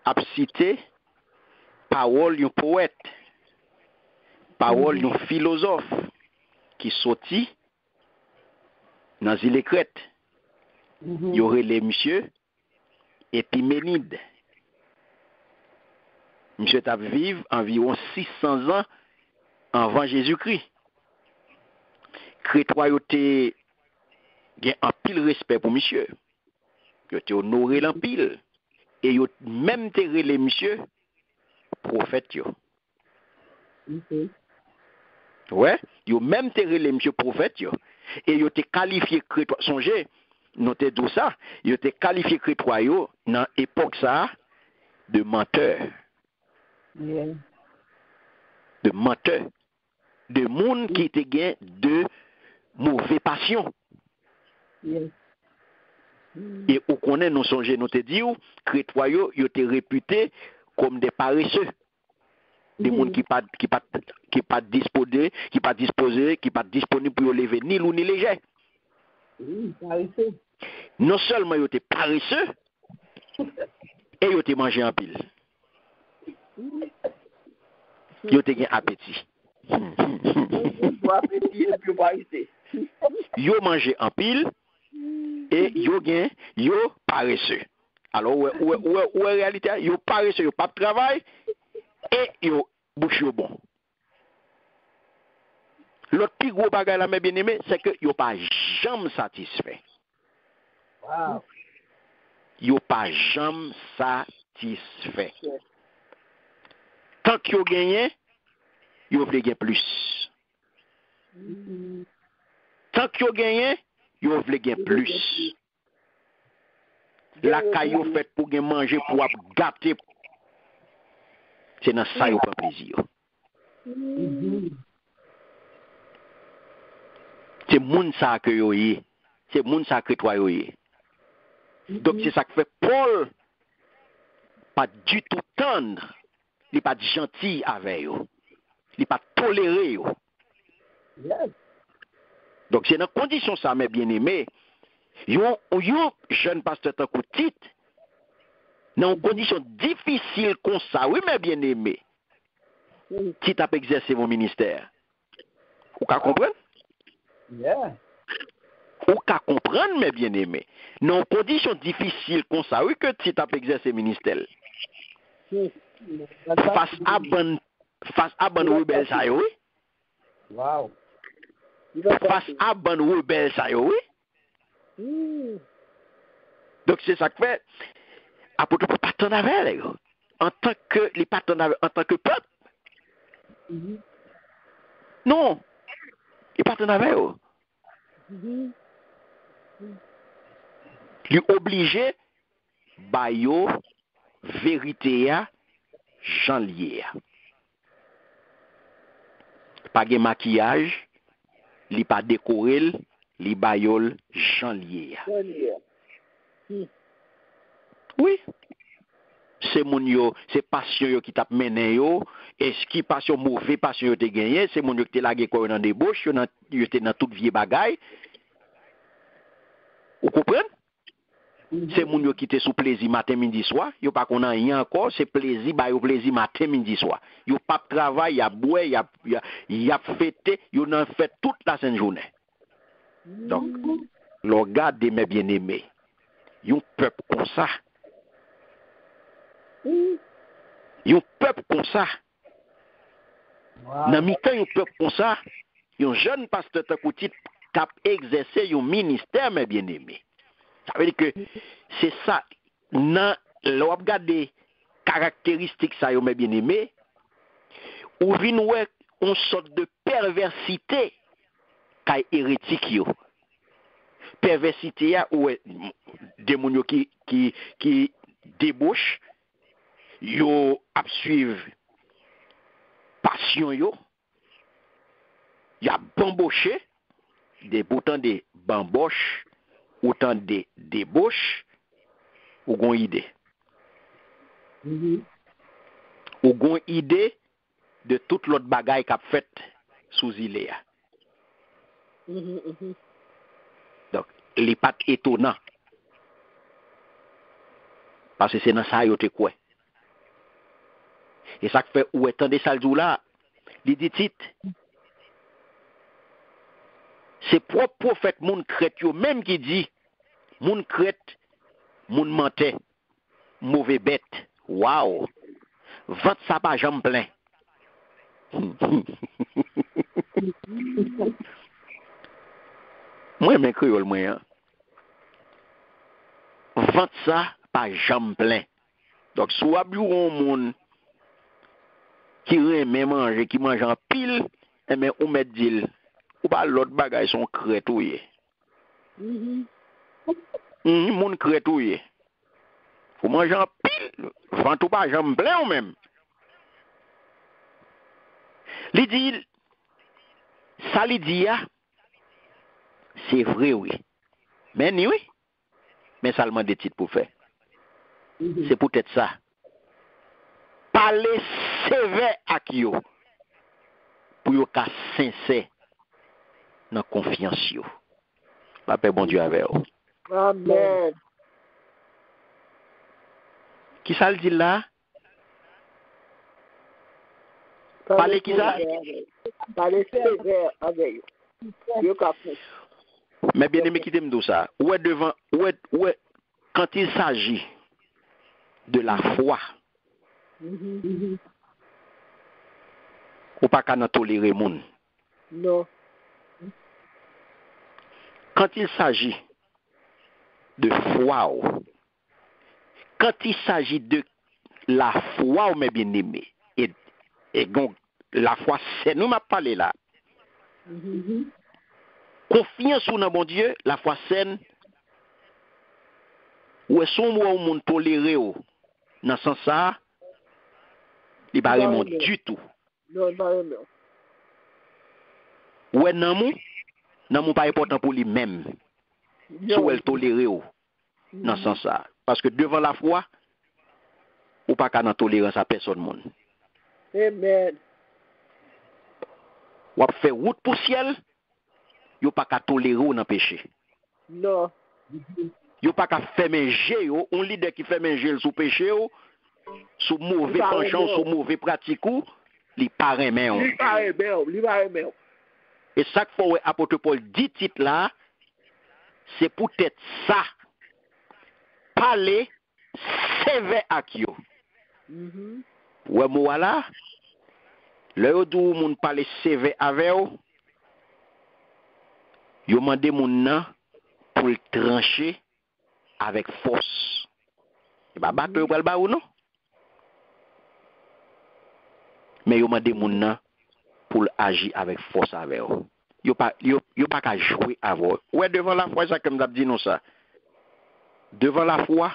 a cité parole d'un poète, parole d'un philosophe qui sortit dans l'île Crète. Il y aurait les monsieur Épiménide. Monsieur t'a vécu environ 600 ans avant Jésus-Christ. Crétois yote gen un pile respect pour monsieur. Yo te honoré l'en pile. Et yo même te relé monsieur prophète yo. Ouais, yo même te relé monsieur prophète yo. Et yo te qualifié crétois, songez, notez tout ça, yo te qualifié crétois yo dans époque ça de menteur. Yeah. De menteur. De monde qui te gain de mauvais passion. Yes. Et on connaît nous songer nous te dit crétois yo te réputé comme des paresseux. Des monde qui pas disposé, qui pas disponible pour lever ni lourd ni léger. Paresseux. Non seulement yo te paresseux et yo te mangé en pile. Yo te gen appétit. Yo mangé en pile et yo paresseux. Alors où est réalité? Yo paresseux, yo pas de travail et yo bouche yo bon. L'autre plus gros bagage là mes bien-aimés, c'est que yo pas jamais satisfait. Wow. Yo pas jamais satisfait. Tant que yo gagné, yo vle gen plus. Tant que yo gagné, yo vle gen plus. La caillou fait pour gen manger pour gâter. C'est dans ça yo pas plaisir. C'est moun ça que yo yé. C'est moun ça que toi yo yé. Donc c'est ça que fait Paul pas du tout tendre, il pas gentil avec eux. Il pas toléré eux. Yes. Donc c'est dans condition ça mes bien-aimés, yon jeune pasteur tant que titre dans une condition difficile comme ça, oui mes bien-aimés. Qui t'a exercé mon ministère. Vous comprenez? Yeah. Vous comprendre mes bien-aimés. Dans une condition difficile comme ça, oui que tu t'as exercé ministère. Face à bon rebelle ça oui. Wow. Face à bon rebelle ça oui. Donc c'est ça que fait apôtre pas t'en avec en tant que les pas en tant que peuple. Non. Il pas t'en avec eux. Il obligé ba yo vérité ya Jean lié. Pas de maquillage, li pas décoré, li bayol Jean lié. Oui. C'est mon yo, c'est passion yo qui t'a mené yo, est-ce qui passion mauvais passion yo te gagné, c'est mon yo qui te lagé quoi dans débauche, yo te dans toute vie bagaille. Vous comprenez? C'est moun yo qui te sous plaisir matin midi soir, yo pas qu'on a rien encore, c'est plaisir ba yo plaisir matin midi soir. Yo pas travail, y a boire, y a fêter, yo nan fait toute la sainte journée. Donc, regardez mes bien-aimés. Yon peuple comme ça. Yon peuple comme ça. Dans mi-temps yon peuple comme ça, yon jeune pasteur Takoutit cap exercer yon ministère mes bien-aimés. Ça veut dire que c'est ça, dans l'on regarder caractéristiques ça yo mes bien-aimés, ou vin ouais on sorte de perversité kay hérétique yo. Perversité ya ou des moun yo qui débauche, yo ap suivre passion yo, y a bamboché, pourtant des bamboches, autant des débauches, ou gon idée. Ou gon idée de toute l'autre bagaille qu'a fait sous île. Donc, les pas étonnant. Parce que c'est dans ça yo te quoi. Et ça fait ou attendez ça le là, il dit titre. C'est propre prophète moun crête yo même qui dit moun crête, moun mentait, mauvais bête. Waouh. Vente ça pas jambe plein. Moi men créole moi hein. Vente ça pas jambe plein. Donc soit bureau moun qui remet manger, qui mange en pile, et mais ou met dit ou pas l'autre bagage son crétouillé. Moun crétouillé. Faut manger en pile, vente ou pas jambe plein ou même. Li dit ça li dit c'est vrai oui. Mais ni oui. Mais seulement des titres pour faire. C'est peut-être ça. Parler sévère à qui yo pour yo ka sincère dans confiance yo. La paix bon Dieu avec vous. Amen. Qui ça le dit là? Parler qui ça? Parler sévère avec eux. Yo ka pousse. Mais bien aimé qui t'aime tout ça. Ouais devant ouais quand il s'agit de la foi. Ou pas qu'à tolérer moun. Non. Quand il s'agit de foi, quand il s'agit de la foi, mes bien-aimés, et donc la foi, c'est nous m'a parlé là. Confiance ou dans bon Dieu, la foi saine, ou est son mot au monde toléré, dans ce sens ça, il pas remonte du tout. Non, pas remet. Ouais, non, pas important pour lui-même. Si elle tolère ou, dans ce sens ça. Parce que devant la foi, ou pas qu'à tolérer sa personne monde. Amen. Ou a fait route pour ciel, ou pas qu'à tolérer ou dans péché. Non. Ou pas qu'à faire manger, un leader qui fait manger sous péché, sous mauvais penchant, sous mauvais pratique, li paraît même. Li paraît même. Et chaque fois où apôtre Paul dit titre là, c'est peut-être ça. Parler sévère à qui yo. Ouais, moi là, le où moun parler sévère avec yo, yo mandé moun nan pour le trancher avec force. Et bah battre yo pral ba ou non? Mais yo mandé moun nan pour agir avec force avec eux. Yo pas qu'à jouer avec eux. Ouais, devant la foi, ça comme dit nous ça. Devant la foi,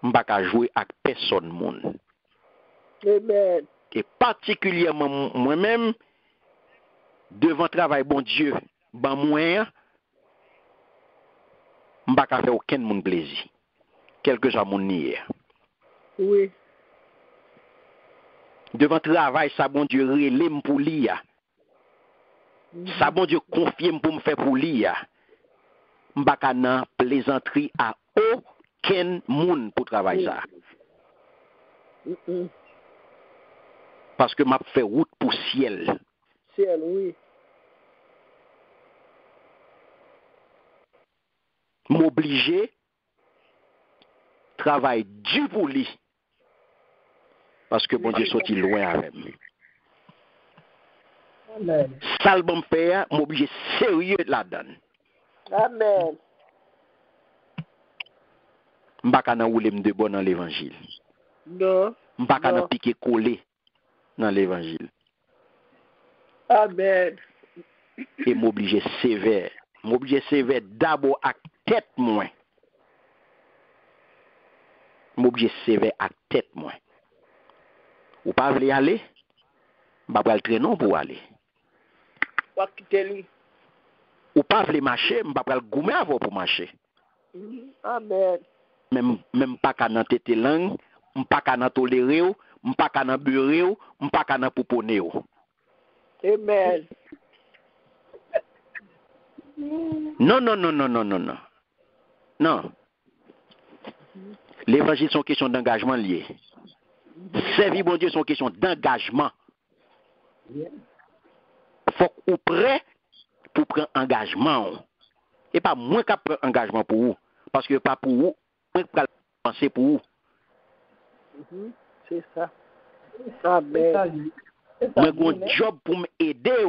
on pas qu'à jouer avec personne monde. Amen. Et particulièrement moi-même, devant travail bon Dieu, ban moi, on pas qu'à faire aucun monde plaisir. Quel que soit mon nier. Oui. Devant travail, ça bon Dieu relève pour lire. Ça bon Dieu confie pour me faire pour lire. M'baka nan plaisanterie à aucun monde pour travailler ça. Parce que m'a fait route pour ciel. Ciel, oui. M'obliger travail dur pour lui. Parce que bon Dieu sorti loin avec moi. Amen. Ça le bon faire, m'obliger sérieux là-dedans. Amen. M'baka nan roule de bon dans l'évangile. Non. M'baka nan piquer coller dans l'évangile. Amen. Et m'obliger sévère. M'obliger sévère d'abord à tête moins. M'obliger sévère à tête moins. Ou pas vle aller? M'pa pral traînon pour aller. Pas quitter lui. Ou pas vle marcher, m'pa pral goumer avant pour marcher. Amen. Même pas qu'à nan tete langue, m'pa qu'à nan tolérer ou, m'pa qu'à nan beurrer ou, m'pa qu'à nan pouponner ou. Amen. Non. Non. L'évangile sont question d'engagement lié. Servir bon Dieu sont question d'engagement. Faut ou prêt pour prendre engagement. Et pas moins qu'à prendre engagement pour vous. Parce que pas pour vous, moins qu'à penser pour vous. C'est ça. Amen. Moi, j'ai un job pour m'aider.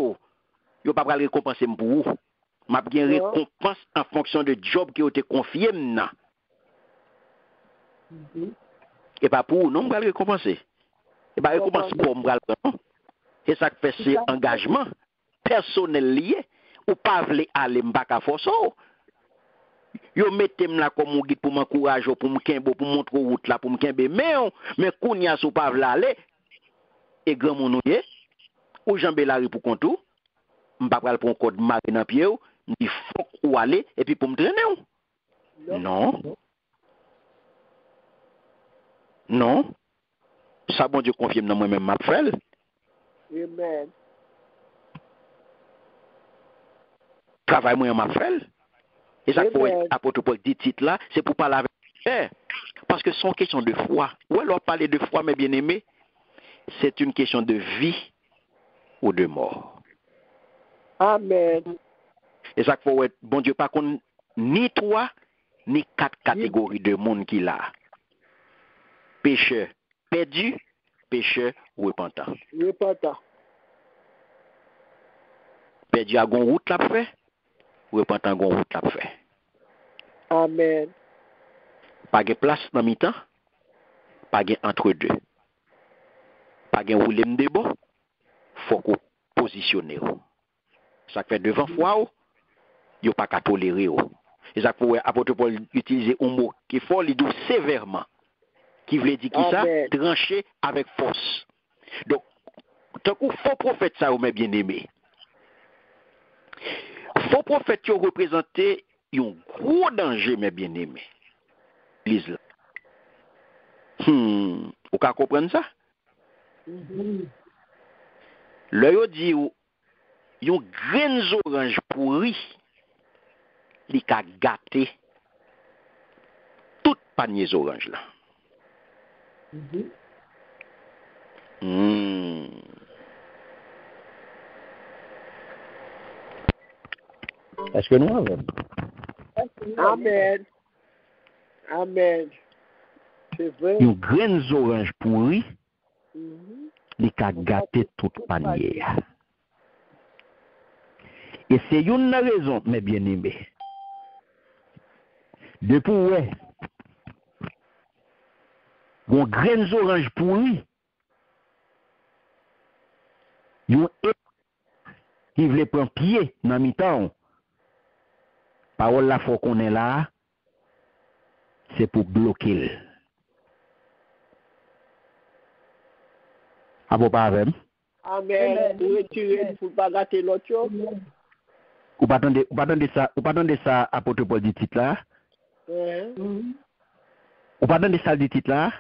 Yo pas pral récompenser pour vous. M'a bien récompense en fonction de job qui a été confié maintenant. Et pas pour vous, non, m'pral récompenser. Et pas récompense pour m'pral non. Et ça fait c'est engagement personnel lié ou pas vle aller m'pa force. Yo mettez là comme un guide pour m'encourager pour m'kembo pour montrer route là pour m'kembe mais kounya sou pas vle aller et grand mon nouye ou jambe la pour contou m'pa pral pour code maré dans pied ou m'di faut ou aller et puis pour me traîner ou. Non. Ça bon Dieu confie dans moi même m'a fait. Amen. Travail moi m'a fait. Et ça pour apôtre Paul dit titre là, c'est pour parler avec parce que c'est une question de foi. Ou alors parler de foi mes bien-aimés, c'est une question de vie ou de mort. Amen. Et ça faut être bon Dieu pas qu'on ni trois ni quatre catégories de monde qui là. Pécheur perdu, pécheur repentant. Perdu à gon route l'a fait, repentant gon route l'a fait. Amen. Pas de place dans mi-temps, pas de entre deux. Pas de rouler de bon, faut qu'on positionne. Ça fait devant foi, il n'y a pas qu'à tolérer. Et ça pour apôtre Paul utiliser un mot qui est fort, il dit sévèrement. Qui veut dire qui ça? Trancher avec force. Donc, tant qu'on faux prophète, ça, mes bien-aimés. Faux prophète, qui représenté un gros danger, mes bien-aimés. L'église là. Vous pouvez comprendre ça? Là, il dit, il y a un grain orange pourri, il a gâté tout panier orange là. Est-ce que nous avons? Amen. Amen. C'est vrai. Un grain orange pourri, il a gâté tout panier. Et c'est une raison, mes bien-aimés. Depuis ouais, un grain orange pourri, il veut prendre pied dans mi-temps. Parole la faut qu'on est là, c'est pour bloquer. Ah bon, pas avec? Amen. Pour retirer, pour pas gâter l'autre chose. Ou pas attendre ça, apôtre Paul dit titre là? Ou pas attendre ça dit titre là?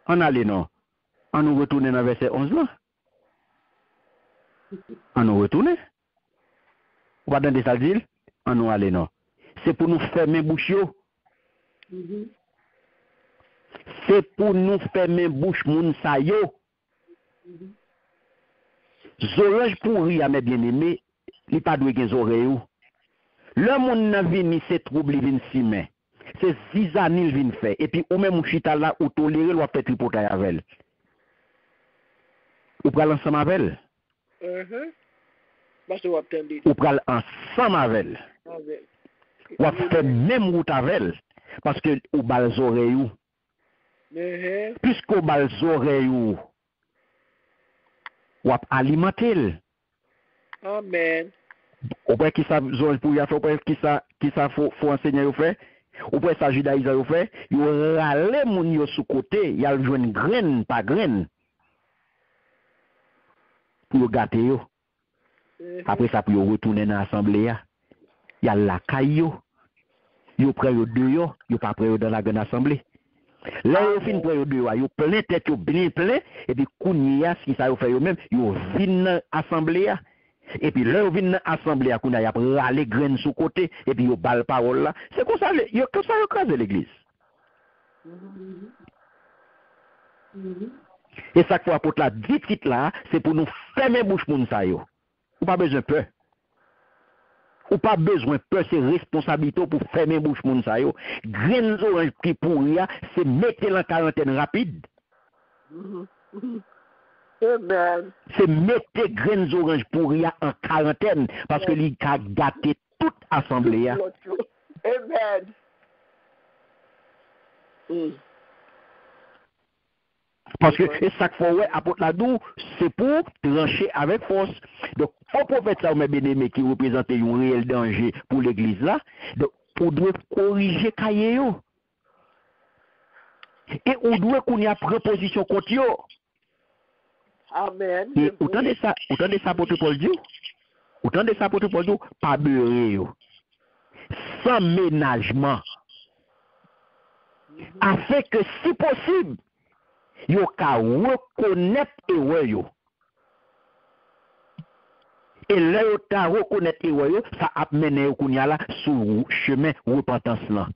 On allait non? On nous retourne dans verset 11 là? On nous retourne? Ou pas attendre ça dit? On nous allait non? C'est pour nous fermer bouche yo. C'est pour nous fermer bouche moun sa yo. Orange pourri à mes bien-aimés, il pas doué gen oreille. Le monde n'a vini c'est trouble vinn si mais. C'est 6 années vinn fait et puis ou même chita là ou tolérer ou fait tripoter avec elle. Ou pral ensemble avec elle. Parce que vous attendez. Ou pral ensemble avec elle. Ou fait même route avec elle parce que ou bal oreille. Puisque ou bal oreille ou alimenter. Amen. Ou pas qui ça zone pour y faire, ou pas qui ça faut enseigner ou faire, ou pas ça judaïser ou faire, yo râler moun yo sous côté, y a joine graine pas graine. Pour gâter yo. Après ça pour yo retourner dans l'assemblée, y a la caillou. Yo prend yo deux yo pas prend yo dans la grande assemblée. Là yo fin prend yo deux yo plein tête yo bien plein et puis kounya si ça yo fait yo même yo vinn dans assemblée. Et puis là, vous venez dans l'assemblée, vous avez râlé graines sous côté, et puis vous avez parole là. C'est comme ça, vous crasez l'église. Et ça que pour la dit titre là, c'est pour nous fermer bouche pour nous ça yo. Ou pas besoin de peur. Ou pas besoin de peur, c'est responsabilité pour fermer bouche pour nous ça yo. Graines orange qui pourri, c'est mettre en quarantaine rapide. Amen. C'est mettre graines orange pourri en quarantaine parce que il a gâté toute assemblée. Amen. Parce que et ça qu'il faut ouais apporter la dou, c'est pour trancher avec force. Donc faux prophète ça mes bien-aimés qui représente un réel danger pour l'église là. Donc pour doit corriger cahier yo. Et on doit qu'on y a proposition contre yo. Amen. Et autant de ça apôtre Paul dit. Autant de ça apôtre Paul dit pas beurrer yo. Sans ménagement. Afin que si possible yo ka reconnaître erreur yo. Et là yo ta reconnaître erreur yo, ça a mené yo kounya la sur chemin repentance là.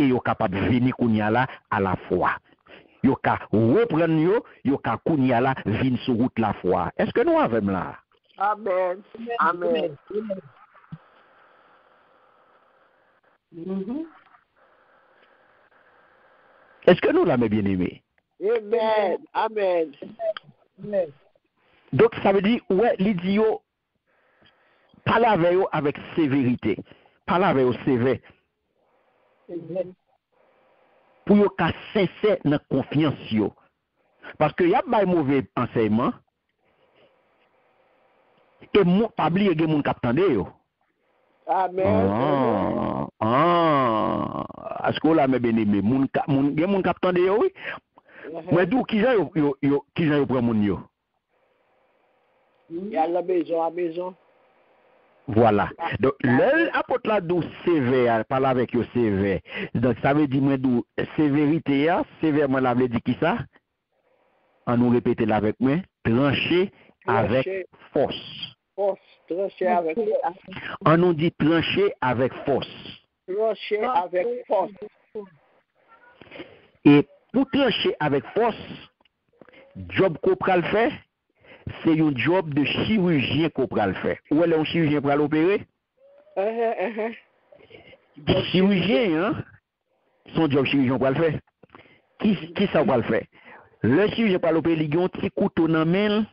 Et yo capable venir kounya la à la foi. Yo ka reprendre yo ka kounya la vinn sur route la foi. Est-ce que nous avons là? Amen. Amen. Est-ce que nous l'avons bien aimé? Amen. Amen. Donc ça veut dire ouais l'idiot parle avec sévérité. Parle avec sévère. Pour yo ka sincère dans confiance yo. Parce que y a pas mauvais enseignement. Et mon pas oublier gen moun k'ap tande yo. Amen. Est-ce que là mes bien-aimés moun gen moun k'ap tande yo oui. Moi d'où qui jan yo prend moun yo. Il y a la maison à maison. Voilà. Donc, l'apôtre là d'où sévère, parle avec eux sévère. Donc, ça veut dire, moi, d'où sévérité, sévère, moi, la veut dire qui ça? On nous répète là avec moi, trancher avec force. Force, trancher avec force. On nous dit trancher avec force. Trancher avec force. Et pour trancher avec force, job qu'on peut le faire, c'est un job de chirurgien qu'on peut le faire. Où est un chirurgien pour l'opérer? Chirurgien, hein? Son job chirurgien pour le faire. Qui ça va le faire? Le chirurgien pour l'opérer, il y a un petit couteau dans la main,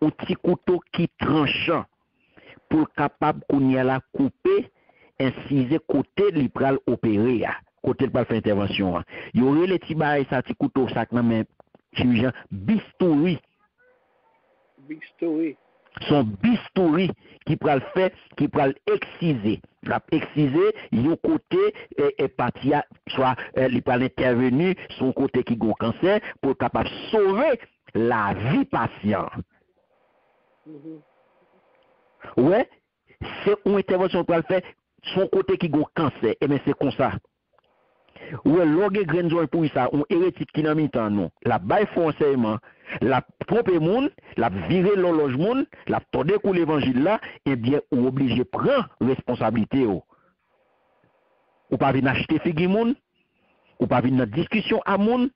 un petit couteau qui tranchant pour capable qu'on y a la couper, inciser côté li pral opérer, côté pral faire intervention. Il y aurait les petits bails, ça petit couteau ça dans main chirurgien bistouri. Bistouri. Son bistouri qui pral faire, qui pral exciser. La exciser, yon côté et partie soit li pral intervenir son côté qui gon cancer pour capable sauver la vie patient. Ouais, c'est une intervention pour le faire son côté qui gon cancer. Et bien c'est comme ça. Ouais, l'orgue grenzo pour ça, on hérétique qui n'a mis temps non. La baille foncièrement, la tromper moun, la virer l'horloge moun, la tordé pour l'évangile là, et bien on obligé prendre responsabilité ou. Ou pas venir acheter figue moun, ou pas venir discussion à moun,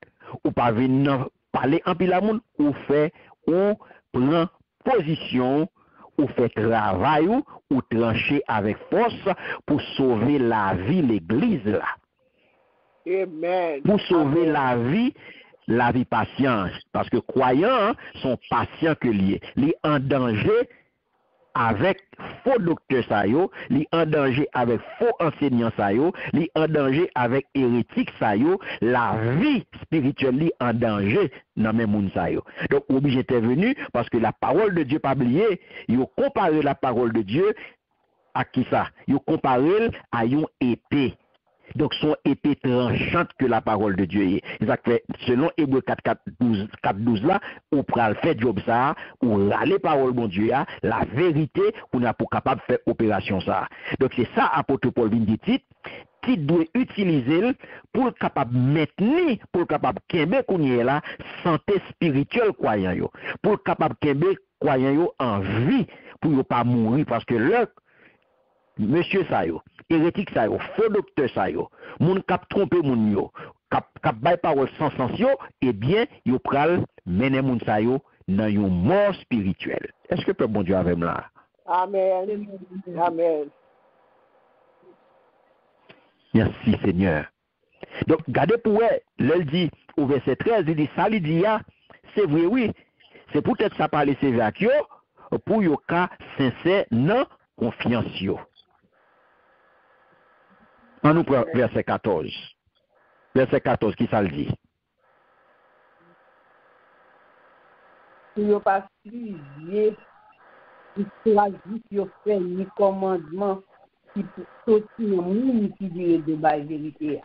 ou pas venir parler en pile à moun, ou fait on prend position ou fait travail ou trancher avec force pour sauver la vie l'église là. Amen. Pour sauver la vie patience. Parce que croyants sont patients que liés. Les en danger avec faux docteurs ça yo, les en danger avec faux enseignants ça yo, les en danger avec hérétiques ça yo, la vie spirituelle li en danger dans même monde ça yo. Donc obligé intervenu parce que la parole de Dieu pas oublié, yo comparer la parole de Dieu à qui ça? Yo comparer à une épée. Donc, son épée tranchante que la parole de Dieu est. Selon Hébreux 4.12 là, on prend le fait job ça, ou râler parole bon Dieu, la vérité, on a pour capable de faire opération ça. Donc, c'est ça, apôtre Paul vient dit qui doit utiliser pour capable maintenir, pour capable kembe qu'on y est là, santé spirituelle croyant yo. Pour capable kembe croyant yo en vie, pour yo pas mourir, parce que le monsieur ça yo, hérétique ça yo, faux docteur ça yo, moun kap tromper moun yo, kap bay parole sans sens yo, eh bien, yo pral mener moun ça yo dans une mort spirituelle. Est-ce que peut bon Dieu avec moi là? Amen. Amen. Merci Seigneur. Donc, gardez pour elle, elle dit au verset 13, il dit, ça lui dit, c'est vrai, oui, c'est peut-être ça parler sévère avec yo, pour yo ka sincère, non, confiance yo. On nous prend verset 14. Verset 14, qui ça le dit? Si vous pas suivi, l'histoire dit qu'il fait ni commandement qui sortir le monde qui dit de la vérité.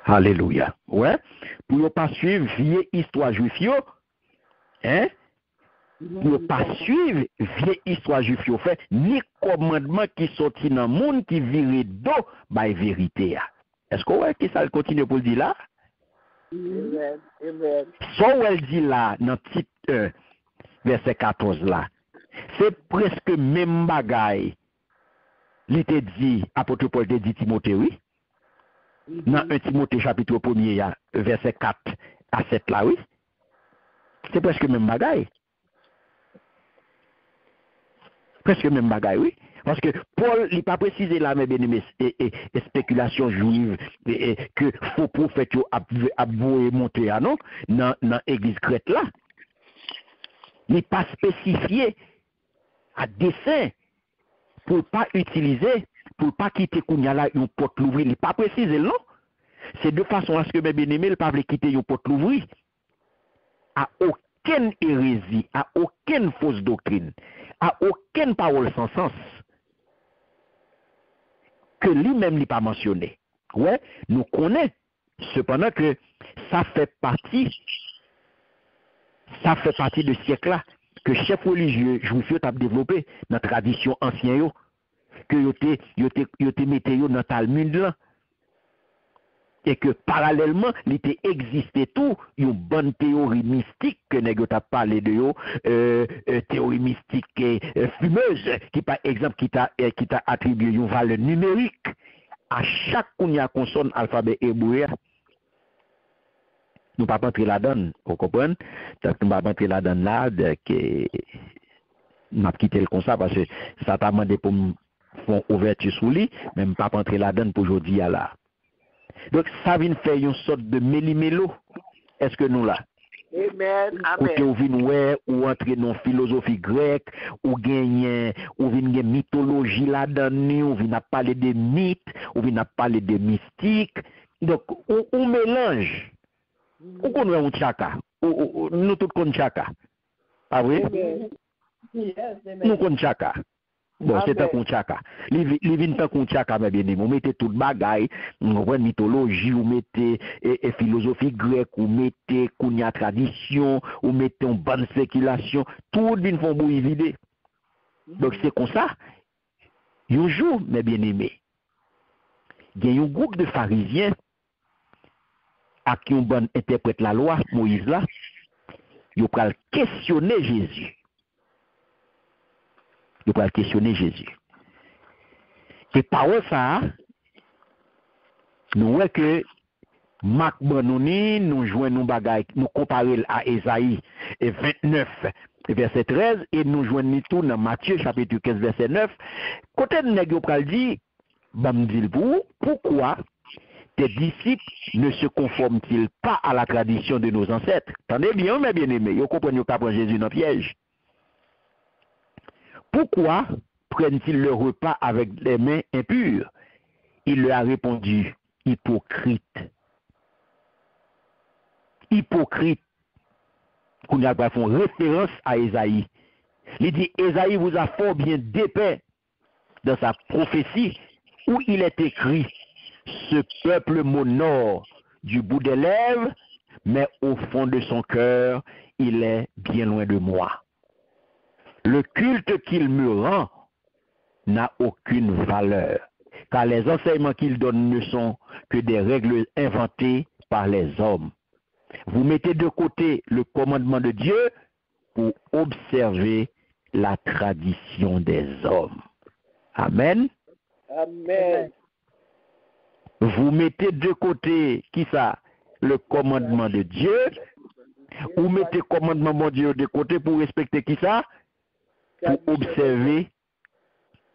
Alléluia. Ouais. Pour ne pas suivre vieille histoire juive, hein? Pour ne pas suivre vieille histoire juive, fait ni commandement qui sortit dans le monde qui vire d'eau by vérité. Est-ce qu'on voit que ça continue pour le dire là? Amen. Amen. Ça elle dit là, dans le titre 1, verset 14 là, c'est presque même bagaille. Il te dit, apôtre Paul te dit Timothée, oui? Dans 1 Timothée chapitre 1er, verset 4 à 7 là, oui? C'est presque même bagaille. Presque même bagaille, oui. Parce que Paul, il n'a pas précisé là, mes bien-aimés, et spéculation juive, que faux prophètes a voué monter, non? Dans l'église Crète là. Il n'a pas spécifié à dessein pour ne pas utiliser, pour ne pas quitter Kounyala une porte l'ouvrir. Il n'a pas précisé, non? C'est de façon à ce que mes bien-aimés ne peuvent pas quitter une porte l'ouvrir. À aucune hérésie, à aucune fausse doctrine, à aucune parole sans sens. Que lui-même n'a pas mentionné. Ouais, nous connaissons. Cependant que ça fait partie de ce siècle-là. que chef religieux juif a développé dans la tradition ancienne que yo te mette yo dans Talmud là et que parallèlement il était existé tout une bonne théorie mystique que nèg t'a parlé de yo théorie mystique fumeuse qui par exemple qui t'a attribué une valeur numérique à chaque consonne alphabet hébreu. Nous pas rentrer là-dedans, vous comprenez? Donc nous pas rentrer là-dedans là que m'a quitté le comme ça parce que ça t'a demandé pour faire ouverture sous lui, même pas rentrer là-dedans pour aujourd'hui là. Donc ça vient faire une sorte de méli-mélo. Est-ce que nous là? Amen. Côté ou vinn ouais ou entrer dans philosophie grecque ou gagner ou vinn gen mythologie là-dedans, ou vinn parler de mythes, ou vinn parler de mystique. Donc on mélange. Ou connaît un chaka, nous tous connaissons chaka. Pas vrai? Nous connaissons chaka. Bon, c'est un chaka. Les vins tant qu'on chaka, mais bien aimé. On mettait toute bagaille, on prend mythologie, on mettait philosophie grecque, on mettait kounya tradition, on mettait une bonne spéculation. Tout vient font bouillir vide. Donc c'est comme ça. Un jour, mes bien-aimés, il y a un groupe de pharisiens à qui on bon interprète la loi, Moïse là, il va questionner Jésus. Il va questionner Jésus. Et par ça, nous voyons que Marc Bonouni nous joignons nous bagaille, nous comparer à Ésaïe 29 verset 13 et nous joignons tout dans Matthieu chapitre 15 verset 9. Côté de nèg yo pral dit, bam dit pourquoi tes disciples ne se conforment-ils pas à la tradition de nos ancêtres? Attendez bien, mes bien-aimés, vous comprenez pas prendre Jésus dans le piège. Pourquoi prennent-ils le repas avec les mains impures? Il leur a répondu, hypocrite. Hypocrite. Qu'on a pas fait référence à Ésaïe. Il dit, Ésaïe vous a fort bien dépeint dans sa prophétie où il est écrit, ce peuple m'honore du bout des lèvres, mais au fond de son cœur, il est bien loin de moi. Le culte qu'il me rend n'a aucune valeur, car les enseignements qu'il donne ne sont que des règles inventées par les hommes. Vous mettez de côté le commandement de Dieu pour observer la tradition des hommes. Amen. Amen. Vous mettez de côté, qui ça? Le commandement de Dieu. Ou mettez le commandement de Dieu de côté pour respecter qui ça? Pour observer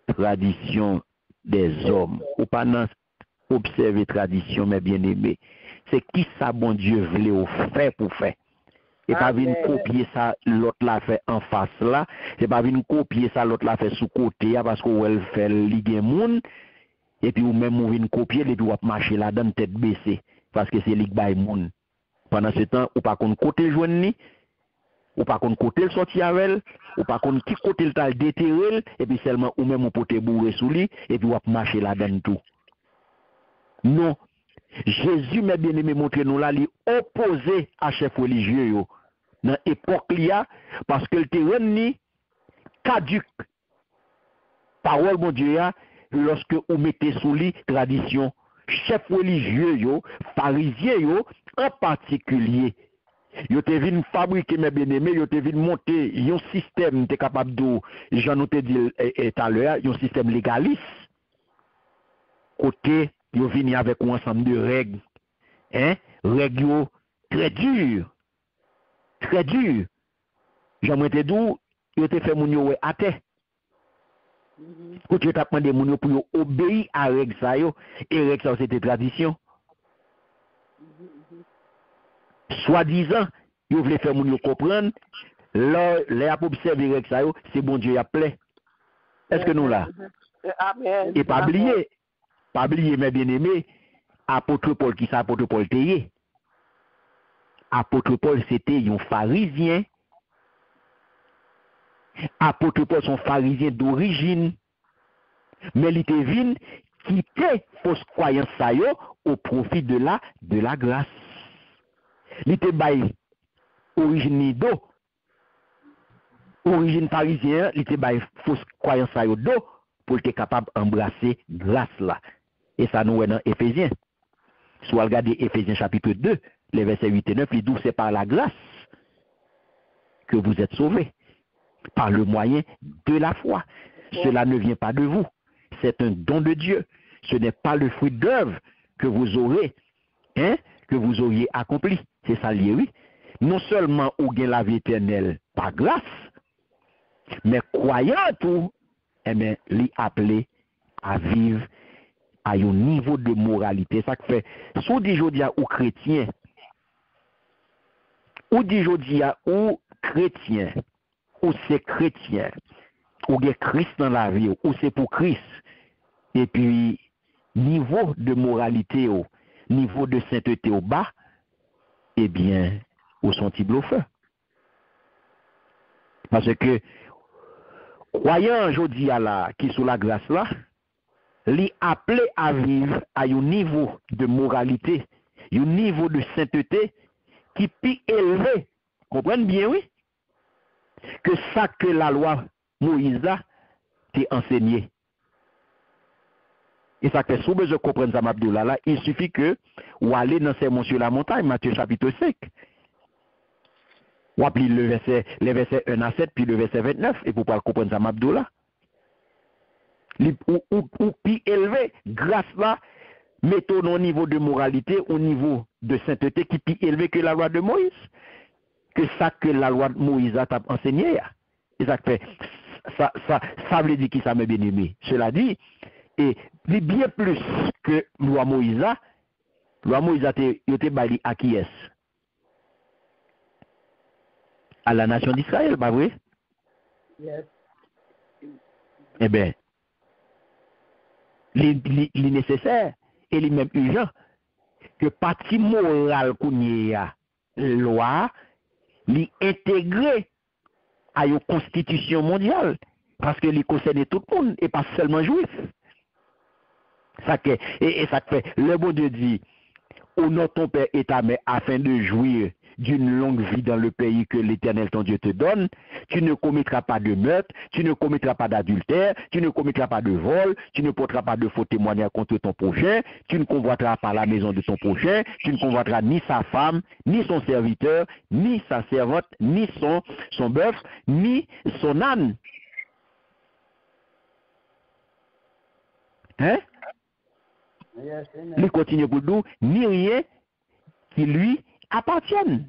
la tradition des hommes. Ou pas non observer tradition, mais bien aimé. C'est qui ça, bon Dieu, voulait faire pour faire. Et pas venir copier ça, l'autre l'a fait en face là. C'est pas venir copier ça, l'autre l'a fait sous côté, parce qu'on va faire ligue moun. Et puis ou même on vient copier et puis on va marcher là-dedans tête baissée parce que c'est ligue by moun. Pendant ce temps, ou pas qu'on côté joindre ni, ou pas qu'on côté le sorti avec, ou pas qu'on qui côté le tal déterrer et puis seulement ou même on pote bourrer sous lui et puis on va marcher là-dedans tout. Non. Jésus m'a bien aimé montrer nous là, il opposé à chef religieux yo dans époque là parce que le terrain ni caduc. Parole mon Dieu ya, lorsque vous mettez sous lui tradition, chef religieux yo, pharisien yo, en particulier, yo te vin fabriquer mes bien-aimés, yo te vin monter un système te capable de, j'en te dit tout à l'heure, un système légaliste. Côté, yo vini avec un ensemble de règles, hein, règles yo très dures. Très dures. J'aimerais te dire, yo te fait moun yo athée. Quand tu as demandé moun yo pour obéir à règle ça yo, et règle ça c'était tradition. Soi-disant, yo voulait faire moun yo comprendre, là les a observer règle ça yo, c'est bon Dieu y a plaît. Est-ce que nous là? Amen. Et pas oublier mes bien-aimés, apôtre Paul qui ça apôtre Paul teye. Apôtre Paul c'était un pharisien. Apôtre Paul son pharisien d'origine, mais il était venu quitter fausse croyance ça yo au profit de la grâce. Il était bail origine do origine parisienne, il était bail fausse croyance ça yo do pour être capable d'embrasser grâce là. Et ça nous est dans Éphésiens. Soit regarder Éphésiens chapitre 2, les versets 8 et 9, il dit c'est par la grâce que vous êtes sauvés, par le moyen de la foi. Cela ne vient pas de vous, c'est un don de Dieu. Ce n'est pas le fruit d'œuvre que vous aurez, que vous auriez accompli. C'est ça lié, oui. Non seulement ou gain la vie éternelle par grâce, mais croyant tout, eh bien, l'y appeler à vivre à un niveau de moralité. Ça fait, si on dit aujourd'hui aux chrétiens, ou dit aujourd'hui aux chrétiens, ou c'est chrétien, ou il y a Christ dans la vie, ou c'est pour Christ, et puis, niveau de moralité, niveau de sainteté au bas, eh bien, au senti bluffeur. Parce que, croyant aujourd'hui à la, qui sous la grâce là, les appelé à vivre à un niveau de moralité, un niveau de sainteté qui est plus élevé. Comprenez bien, oui? Que ça que la loi Moïse a t'a enseigné. Et ça fait, si vous besoin de comprendre ça, Abdullah, là, il suffit que vous allez dans Sermon sur la montagne, Matthieu chapitre 5. Vous appelez les versets 1 à 7, puis le verset 29, et pour pouvoir comprendre ça, Abdullah. Ou plus élevé, grâce là, mettons au niveau de moralité, au niveau de sainteté qui est plus élevé que la loi de Moïse. Que ça que la loi de Moïse a enseigné. Et ça fait, ça veut dire qui ça m'a bien aimé. Cela dit, et bien plus que loi Moïse a été bali à qui est? À la nation d'Israël, pas vrai? Yes. Eh bien, les nécessaires et les mêmes urgents que partie morale qu'on y a loi li intégré à une constitution mondiale parce que li concerne tout le monde et pas seulement juif. Ça que et ça fait le bon Dieu dit honore ton père et ta mère afin de jouir d'une longue vie dans le pays que l'Éternel ton Dieu te donne. Tu ne commettras pas de meurtre, tu ne commettras pas d'adultère, tu ne commettras pas de vol, tu ne porteras pas de faux témoignages contre ton prochain, tu ne convoiteras pas la maison de ton prochain, tu ne convoiteras ni sa femme, ni son serviteur, ni sa servante, ni son bœuf, ni son âne. Hein? Yes, Il continue pour nous, ni rien qui lui appartienne.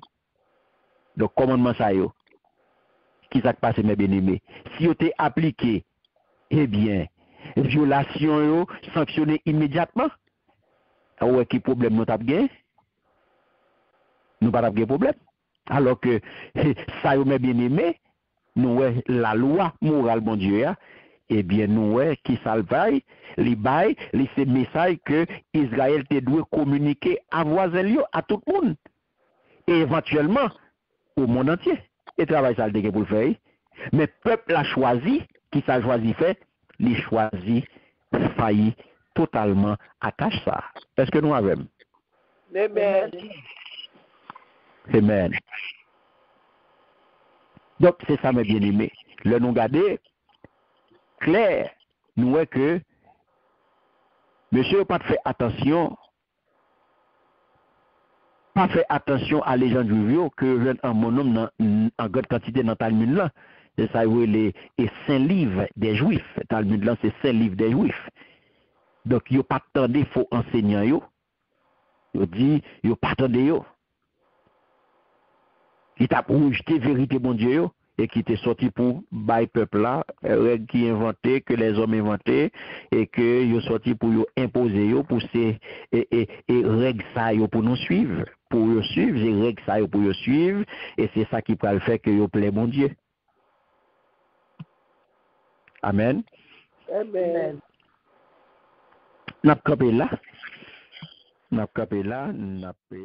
Donc, commandement ça yo. Qui s'est passé, mes bien-aimés? Si vous avez appliqué, eh bien, violation yo, sanctionné immédiatement. Ouais, qui problème nous avons gagné? Nous pas de problème. Alors que, ça yo, mes bien-aimés, nous, ouais, la loi morale, bon Dieu, eh bien, nous, ouais, qui salvaille, les bails, ces messages que Israël te doit communiquer à voisin, à tout le monde. Et éventuellement, au monde entier. Et travail ça le pour le faire. Mais le peuple a choisi, qui s'est choisi fait, il choisi failli totalement à cacher ça. Est-ce que nous avons? Amen. Amen. Donc, c'est ça, mes bien-aimés. Le nous garder clair, nous voyons que monsieur n'a pas fait attention. Pas fait attention à les gens du vieux que un monome en grande quantité dans Talmud là. C'est ça les saint livres des juifs. Talmud là c'est saint livre des juifs. Donc yo pas attendé faux enseignants yo. Yo dit yo pas attendé yo. Il t'a rejeté vérité bon Dieu yo et qui était sorti pour bail peuple là, règle qui inventé que les hommes inventé et que yo sorti pour yo imposer yo pour ces et règle ça yo pour nous suivre. Pour yo suivre, j'ai règle ça pour yo suivre, et c'est ça qui peut le faire que yo plaît mon Dieu. Amen. Amen. N'a pas là. N'a pas là, n'a pas